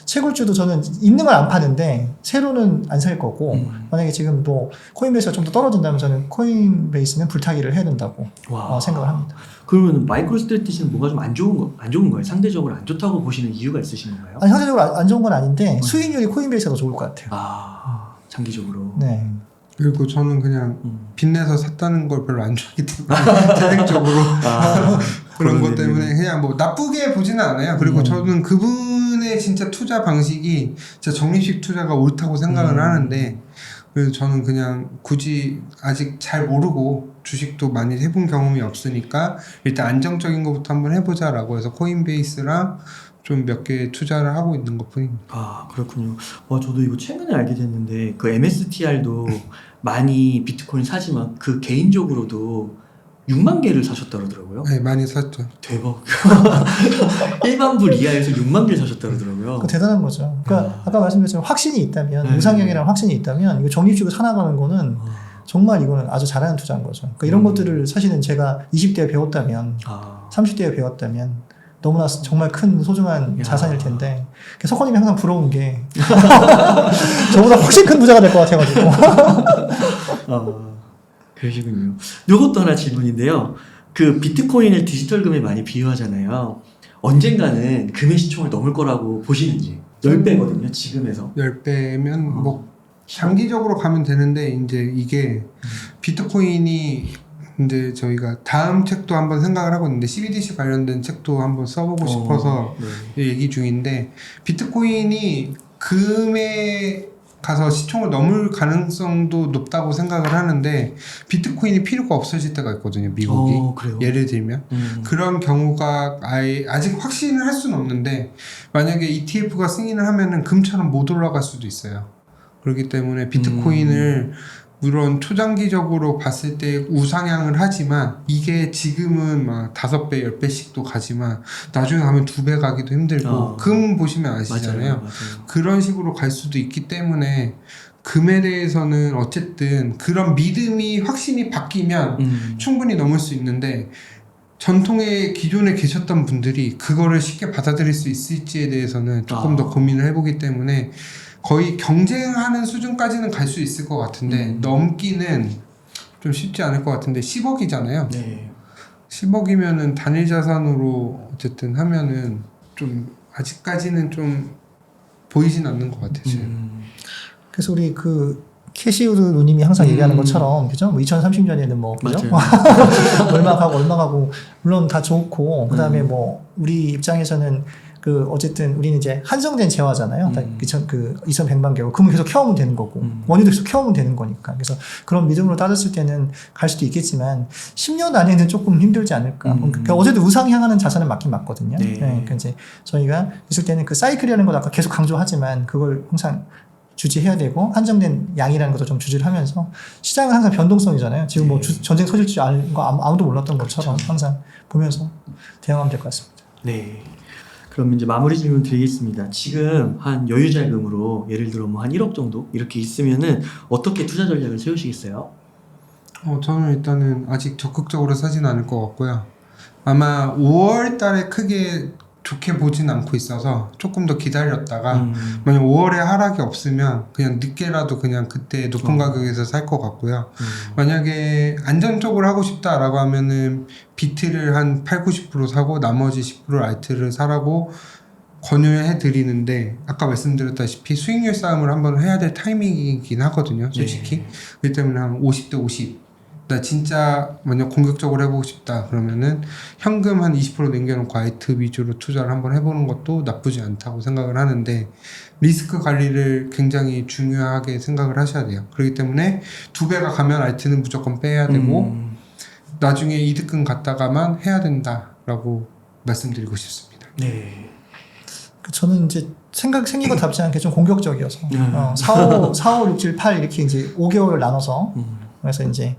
채굴주도 저는 있는 걸 안 파는데 새로는 안 살 거고 만약에 지금 뭐 코인베이스가 좀 더 떨어진다면 저는 코인베이스는 불타기를 해야 된다고 생각을 합니다. 그러면 마이크로 스트래티지는 뭔가 좀 안 좋은 거예요? 상대적으로 안 좋다고 보시는 이유가 있으신 건가요? 아니, 상대적으로 안 좋은 건 아닌데 수익률이 코인베이스가 더 좋을 것 같아요. 장기적으로. 네. 그리고 저는 그냥 빚내서 샀다는 걸 별로 안 좋아하기 때문에 자생적으로 그런 것 때문에 그냥 뭐 나쁘게 보지는 않아요. 그리고 저는 그분의 진짜 투자 방식이 진짜 적립식 투자가 옳다고 생각을 하는데 그래서 저는 그냥 굳이 아직 잘 모르고 주식도 많이 해본 경험이 없으니까 일단 안정적인 것부터 한번 해보자라고 해서 코인베이스랑 좀 몇 개 투자를 하고 있는 것뿐입니다. 아, 그렇군요. 저도 이거 최근에 알게 됐는데 그 MSTR도 많이 비트코인 사지만 그 개인적으로도 6만 개를 사셨다 그러더라고요. 네, 많이 샀죠. 대박. 일반부 리아에서 6만 개를 사셨다 그러더라고요. 그 대단한 거죠. 그러니까 아까 말씀드렸지만 확신이 있다면 네. 우상향이라는 확신이 있다면 이거 적립식으로 사나가는 거는 정말 이거는 아주 잘하는 투자인 거죠. 그러니까 이런 것들을 사실은 제가 20대에 배웠다면 30대에 배웠다면 너무나 정말 큰 소중한 야. 자산일 텐데 석호님이 항상 부러운 게 저보다 훨씬 큰 부자가 될 것 같아가지고 그러시군요. 요것도 하나 질문인데요. 그 비트코인을 디지털금에 많이 비유하잖아요. 언젠가는 금의 시총을 넘을 거라고 보시는지. 10배거든요, 지금에서. 10배면 뭐 장기적으로 가면 되는데 이제 이게 비트코인이 이제 저희가 다음 책도 한번 생각을 하고 있는데 CBDC 관련된 책도 한번 써보고 싶어서 네. 얘기 중인데 비트코인이 금에 가서 시총을 넘을 가능성도 높다고 생각을 하는데 비트코인이 필요가 없어질 때가 있거든요, 미국이. 그래요? 예를 들면 그런 경우가 아직 확신을 할 수는 없는데 만약에 ETF가 승인을 하면은 금처럼 못 올라갈 수도 있어요. 그렇기 때문에 비트코인을 물론 초장기적으로 봤을 때 우상향을 하지만 이게 지금은 막 5배, 10배씩도 가지만 나중에 가면 2배 가기도 힘들고 금 보시면 아시잖아요. 맞아요. 그런 식으로 갈 수도 있기 때문에 금에 대해서는 어쨌든 그런 믿음이 확신이 바뀌면 충분히 넘을 수 있는데 전통의 기존에 계셨던 분들이 그거를 쉽게 받아들일 수 있을지에 대해서는 조금 더 고민을 해보기 때문에 거의 경쟁하는 수준까지는 갈 수 있을 것 같은데 넘기는 좀 쉽지 않을 것 같은데 10억이잖아요. 네. 10억이면은 단일 자산으로 어쨌든 하면은 좀 아직까지는 좀 보이진 않는 것 같아요. 지금. 그래서 우리 그 캐시우드 누님이 항상 얘기하는 것처럼 그죠? 뭐 2030년에는 뭐 그죠? 얼마 가고 물론 다 좋고 그다음에 뭐 우리 입장에서는 그 어쨌든 우리는 이제 한정된 재화잖아요. 그 2,100만 개고 그러면 계속 키워오면 되는 거고 원유도 계속 키워오면 되는 거니까. 그래서 그런 믿음으로 따졌을 때는 갈 수도 있겠지만 10년 안에는 조금 힘들지 않을까. 그러니까 어제도 우상향하는 자산은 맞긴 맞거든요. 네. 그러니까 이제 저희가 있을 때는 그 사이클이라는 걸 아까 계속 강조하지만 그걸 항상 주지해야 되고 한정된 양이라는 것도 좀 주지를 하면서 시장은 항상 변동성이잖아요. 지금 뭐 전쟁 터질 줄 아는 거 아무도 몰랐던 것처럼 항상 보면서 대응하면 될 것 같습니다. 네. 그럼 이제 마무리 질문 드리겠습니다. 지금 한 여유 자금으로 예를 들어 뭐 한 1억 정도 이렇게 있으면은 어떻게 투자 전략을 세우시겠어요? 저는 일단은 아직 적극적으로 사진 않을 것 같고요. 아마 5월 달에 크게 좋게 보진 않고 있어서 조금 더 기다렸다가 만약 5월에 하락이 없으면 그냥 늦게라도 그냥 그때 높은 가격에서 살 것 같고요. 만약에 안전적으로 하고 싶다라고 하면은 비트를 한 8-90% 사고 나머지 10% 알트를 사라고 권유해 드리는데 아까 말씀드렸다시피 수익률 싸움을 한번 해야 될 타이밍이긴 하거든요, 솔직히. 네. 그렇기 때문에 한 50대 50. 나 진짜 만약 공격적으로 해보고 싶다 그러면은 현금 한 20% 남겨놓고 알트 위주로 투자를 한번 해보는 것도 나쁘지 않다고 생각을 하는데 리스크 관리를 굉장히 중요하게 생각을 하셔야 돼요. 그렇기 때문에 2배가 가면 알트는 무조건 빼야 되고 나중에 이득금 갔다가만 해야 된다라고 말씀드리고 싶습니다. 네. 저는 이제 생긴 거 답지 않게 좀 공격적이어서 4, 5, 6, 7, 8 이렇게 이제 5개월을 나눠서 그래서 이제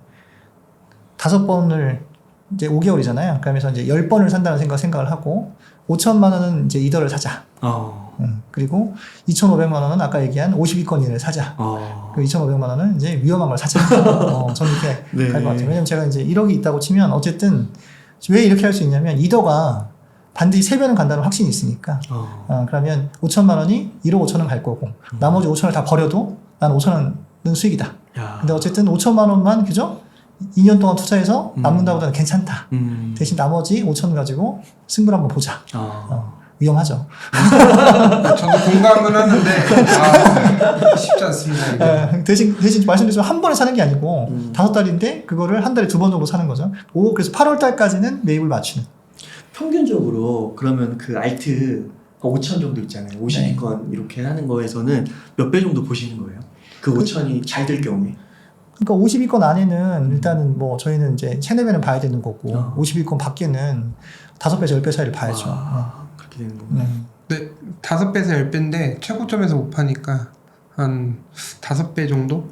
5번을 이제 5개월이잖아요. 그러면서 이제 10번을 산다는 생각을 하고 5천만 원은 이제 이더를 사자. 그리고 2,500만 원은 아까 얘기한 52건 이내를 사자. 그리고 2,500만 원은 이제 위험한 걸 사자. 저는 이렇게 네. 갈 것 같아요. 왜냐면 제가 이제 1억이 있다고 치면 어쨌든 왜 이렇게 할 수 있냐면 이더가 반드시 3배는 간다는 확신이 있으니까. 그러면 5천만 원이 1억 5천원 갈 거고 나머지 5천원을 다 버려도 난 5천원은 수익이다. 근데 어쨌든 5천만 원만 그죠? 2년 동안 투자해서 남는다고 하면 괜찮다. 대신 나머지 5천 가지고 승부를 한번 보자. 위험하죠. 저도 공감은 하는데 쉽지 않습니다. 이게. 대신 말씀드렸지만 한 번에 사는 게 아니고 5달인데 그거를 한 달에 2번 정도 사는 거죠. 그래서 8월 달까지는 매입을 맞추는. 평균적으로 그러면 그 알트 5천 정도 있잖아요. 52건 이렇게 하는 거에서는 몇 배 정도 보시는 거예요? 그 5천이 잘 될 경우에? 그러니까 52건 안에는 일단은 뭐 저희는 이제 3-4배는 봐야 되는 거고 52건 밖에는 5배에서 10배 사이를 봐야죠. 그렇게 되는 거군요. 5배에서 10배인데 최고점에서 못 파니까 한 5배 정도?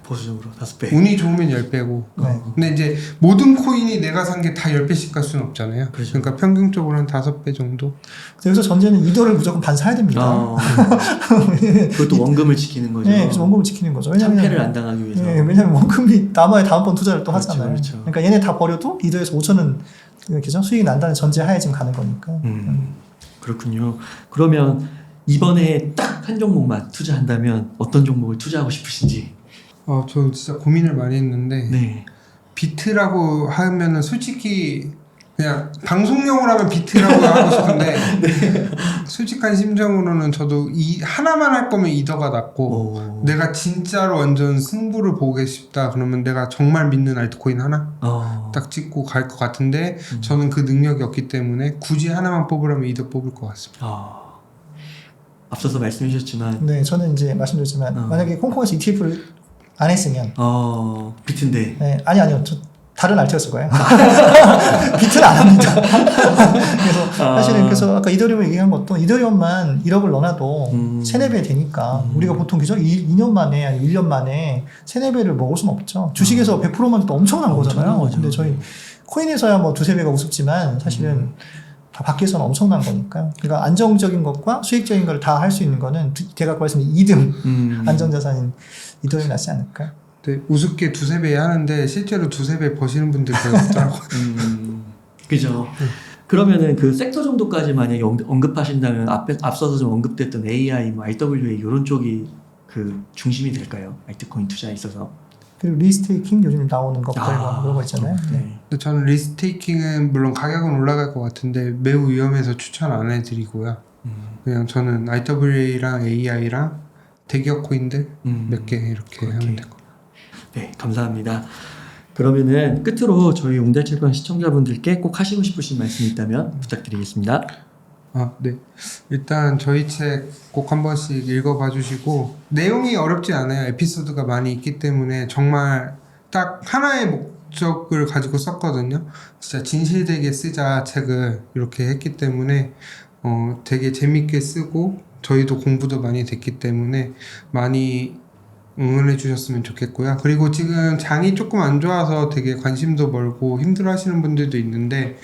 보수적으로 5배. 운이 좋으면 10배고. 네. 근데 이제 모든 코인이 내가 산 게 다 10배씩 갈 수는 없잖아요. 그렇죠. 그러니까 평균적으로 한 5배 정도. 여기서 전제는 이더를 무조건 반 사야 됩니다. 그것도 원금을 지키는 거죠. 네, 그래서 원금을 지키는 거죠. 참패를 안 당하기 위해서. 네, 왜냐면 원금이 남아야 다음번 투자를 또 그렇죠, 하잖아요. 그렇죠. 그러니까 얘네 다 버려도 이더에서 5천은 그죠? 수익이 난다는 전제하에 지금 가는 거니까. 그렇군요. 그러면 이번에 딱 한 종목만 투자한다면 어떤 종목을 투자하고 싶으신지. 저 진짜 고민을 많이 했는데 네. 비트라고 하면은 솔직히 그냥 방송용으로 하면 비트라고 하고 싶은데 솔직한 심정으로는 저도 이 하나만 할 거면 이더가 낫고 내가 진짜로 완전 승부를 보고 싶다 그러면 내가 정말 믿는 알트코인 하나 딱 찍고 갈 것 같은데 저는 그 능력이 없기 때문에 굳이 하나만 뽑으라면 이더 뽑을 것 같습니다. 앞서서 말씀해 주셨지만 네, 저는 이제 말씀드렸지만 만약에 홍콩에서 ETF를 안 했으면 비트인데. 네, 아니요. 저 다른 알트였을 거예요. 비트는 안 합니다. 그래서 사실은 그래서 아까 이더리움 얘기한 것도 이더리움만 1억을 넣어놔도 3-4배 되니까 우리가 보통 그죠? 2년 만에 아니 1년 만에 3-4배를 먹을 수는 없죠. 주식에서 100%만 도 엄청난 거잖아요. 근데 저희 코인에서야 뭐 2-3배가 우습지만 사실은 다 밖에서는 엄청난 거니까. 그러니까 안정적인 것과 수익적인 걸 다 할 수 있는 거는 제가 아까 말씀드린 2등 안정자산인 이더리움이 낫지 않을까. 네, 우습게 2-3배 하는데 실제로 2-3배 버시는 분들 거의 없더라고요. 그죠. 그러면은 그 섹터 정도까지 만약에 언급하신다면 앞서서 좀 언급됐던 AI, 뭐 RWA 이런 쪽이 그 중심이 될까요? 알트코인 투자에 있어서. 그리고 리스테이킹 요즘 나오는 거 그런 거 있잖아요. 네. 근데 저는 리스테이킹은 물론 가격은 올라갈 것 같은데 매우 위험해서 추천 안 해드리고요. 그냥 저는 RWA랑 AI랑 대기업 코인들 몇 개 이렇게 하면 될 것 같아요. 네, 감사합니다. 그러면은 끝으로 저희 웅달칠방 시청자분들께 꼭 하시고 싶으신 말씀이 있다면 부탁드리겠습니다. 네. 일단 저희 책 꼭 한 번씩 읽어봐 주시고 내용이 어렵지 않아요. 에피소드가 많이 있기 때문에 정말 딱 하나의 목적을 가지고 썼거든요. 진짜 진실되게 쓰자 책을 이렇게 했기 때문에 되게 재밌게 쓰고 저희도 공부도 많이 됐기 때문에 많이 응원해 주셨으면 좋겠고요. 그리고 지금 장이 조금 안 좋아서 되게 관심도 멀고 힘들어 하시는 분들도 있는데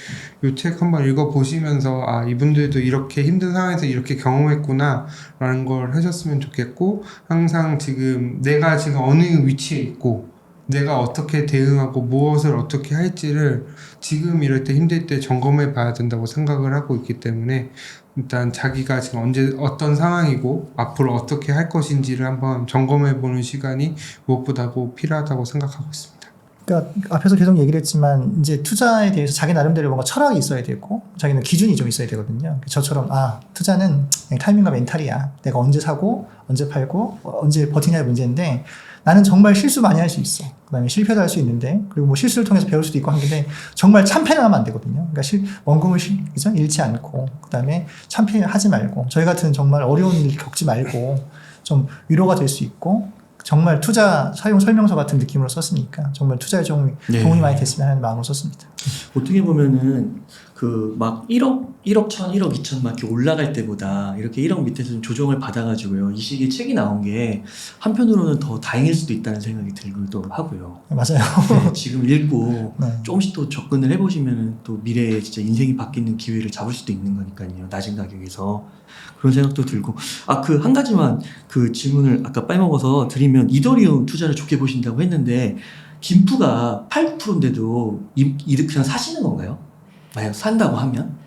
이 책 한번 읽어보시면서 이분들도 이렇게 힘든 상황에서 이렇게 경험했구나 라는 걸 하셨으면 좋겠고, 항상 지금 내가 지금 어느 위치에 있고 내가 어떻게 대응하고 무엇을 어떻게 할지를 지금 이럴 때 힘들 때 점검해 봐야 된다고 생각을 하고 있기 때문에 일단 자기가 지금 언제 어떤 상황이고 앞으로 어떻게 할 것인지를 한번 점검해 보는 시간이 무엇보다도 필요하다고 생각하고 있습니다. 그러니까 앞에서 계속 얘기를 했지만 이제 투자에 대해서 자기 나름대로 뭔가 철학이 있어야 되고 자기는 기준이 좀 있어야 되거든요. 저처럼 투자는 그냥 타이밍과 멘탈이야. 내가 언제 사고 언제 팔고 언제 버티냐의 문제인데 나는 정말 실수 많이 할 수 있어. 그다음에 실패도 할 수 있는데 그리고 뭐 실수를 통해서 배울 수도 있고 한 건데 정말 참패는 하면 안 되거든요. 그러니까 원금을 그죠? 잃지 않고 그다음에 참패하지 말고 저희 같은 정말 어려운 일 겪지 말고 좀 위로가 될 수 있고 정말 투자 사용 설명서 같은 느낌으로 썼으니까 정말 투자에 좀 도움이 많이 됐으면 하는 마음으로 썼습니다. 어떻게 보면은 그 막 1억 1억 1천, 1억 2천 막 이렇게 올라갈 때보다 이렇게 1억 밑에서 좀 조정을 받아가지고요. 이 시기에 책이 나온 게 한편으로는 더 다행일 수도 있다는 생각이 들기도 하고요. 맞아요. 네, 지금 읽고 네. 조금씩 또 접근을 해보시면은 또 미래에 진짜 인생이 바뀌는 기회를 잡을 수도 있는 거니까요. 낮은 가격에서. 그런 생각도 들고. 그 한 가지만 그 질문을 아까 빼먹어서 드리면 이더리움 투자를 좋게 보신다고 했는데 김프가 8%인데도 이득 그냥 사시는 건가요? 만약 산다고 하면?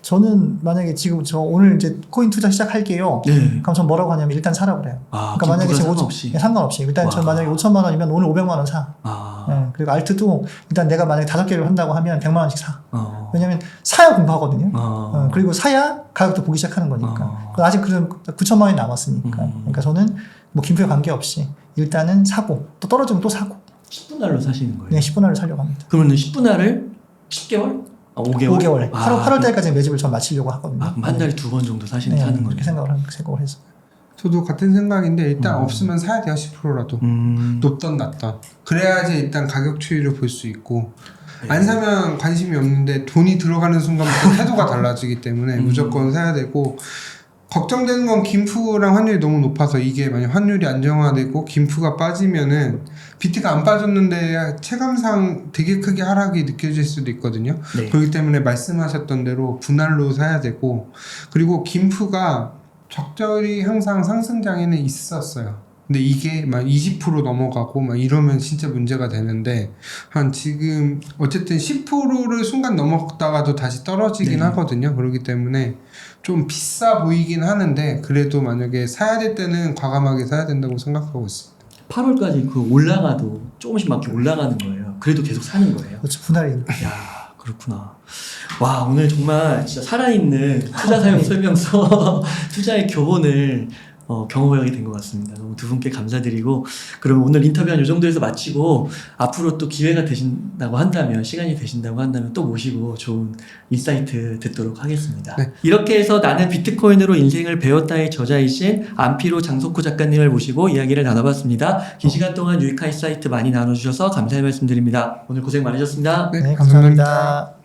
저는 만약에 지금 저 오늘 이제 코인 투자 시작할게요. 네. 그럼 전 뭐라고 하냐면 일단 사라고 그래요. 그러니까 만약에 상관없이. 상관없이. 일단 전 만약에 5천만 원이면 오늘 500만 원 사. 네. 그리고 알트도 일단 내가 만약에 5개를 한다고 하면 100만 원씩 사. 왜냐면 사야 공부하거든요. 그리고 사야 가격도 보기 시작하는 거니까. 아직 그런 9천만 원이 남았으니까. 그러니까 저는 뭐 김프에 관계없이 일단은 사고 또 떨어지면 또 사고. 10분할로 사시는 거예요? 네, 10분할을 사려고 합니다. 그러면 10분할을 10개월? 5개월? 5개월. 8월 달까지 매집을 전 마치려고 하거든요. 그럼 한 달에 2번 정도 사는 거예요? 그렇게 생각을 해서. 저도 같은 생각인데 일단 없으면 사야 돼요. 10%라도 높던 낮던 그래야지 일단 가격 추이를 볼 수 있고 안 사면 관심이 없는데 돈이 들어가는 순간부터 태도가 달라지기 때문에 무조건 사야 되고 걱정되는 건 김프랑 환율이 너무 높아서 이게 만약 환율이 안정화되고 김프가 빠지면은 비트가 안 빠졌는데 체감상 되게 크게 하락이 느껴질 수도 있거든요. 네. 그렇기 때문에 말씀하셨던 대로 분할로 사야 되고, 그리고 김프가 적절히 항상 상승장에는 있었어요. 근데 이게 막 20% 넘어가고 막 이러면 진짜 문제가 되는데, 한 지금 어쨌든 10%를 순간 넘었다가도 다시 떨어지긴 네. 하거든요. 그렇기 때문에 좀 비싸 보이긴 하는데, 그래도 만약에 사야 될 때는 과감하게 사야 된다고 생각하고 있습니다. 8월까지 그 올라가도 조금씩 막 이렇게 올라가는 거예요. 그래도 계속 사는 거예요. 그렇죠. 분할이. 야, 그렇구나. 와, 오늘 정말 진짜 살아있는 투자 사용 설명서, 투자의 교본을 경험하게 된 것 같습니다. 너무 두 분께 감사드리고, 그럼 오늘 인터뷰 한 이 정도에서 마치고, 앞으로 또 기회가 되신다고 한다면, 시간이 되신다고 한다면 또 모시고 좋은 인사이트 듣도록 하겠습니다. 네. 이렇게 해서 나는 비트코인으로 인생을 배웠다의 저자이신 안피로 장석호 작가님을 모시고 이야기를 나눠봤습니다. 긴 시간 동안 유익한 인사이트 많이 나눠주셔서 감사의 말씀드립니다. 오늘 고생 많으셨습니다. 네, 감사합니다.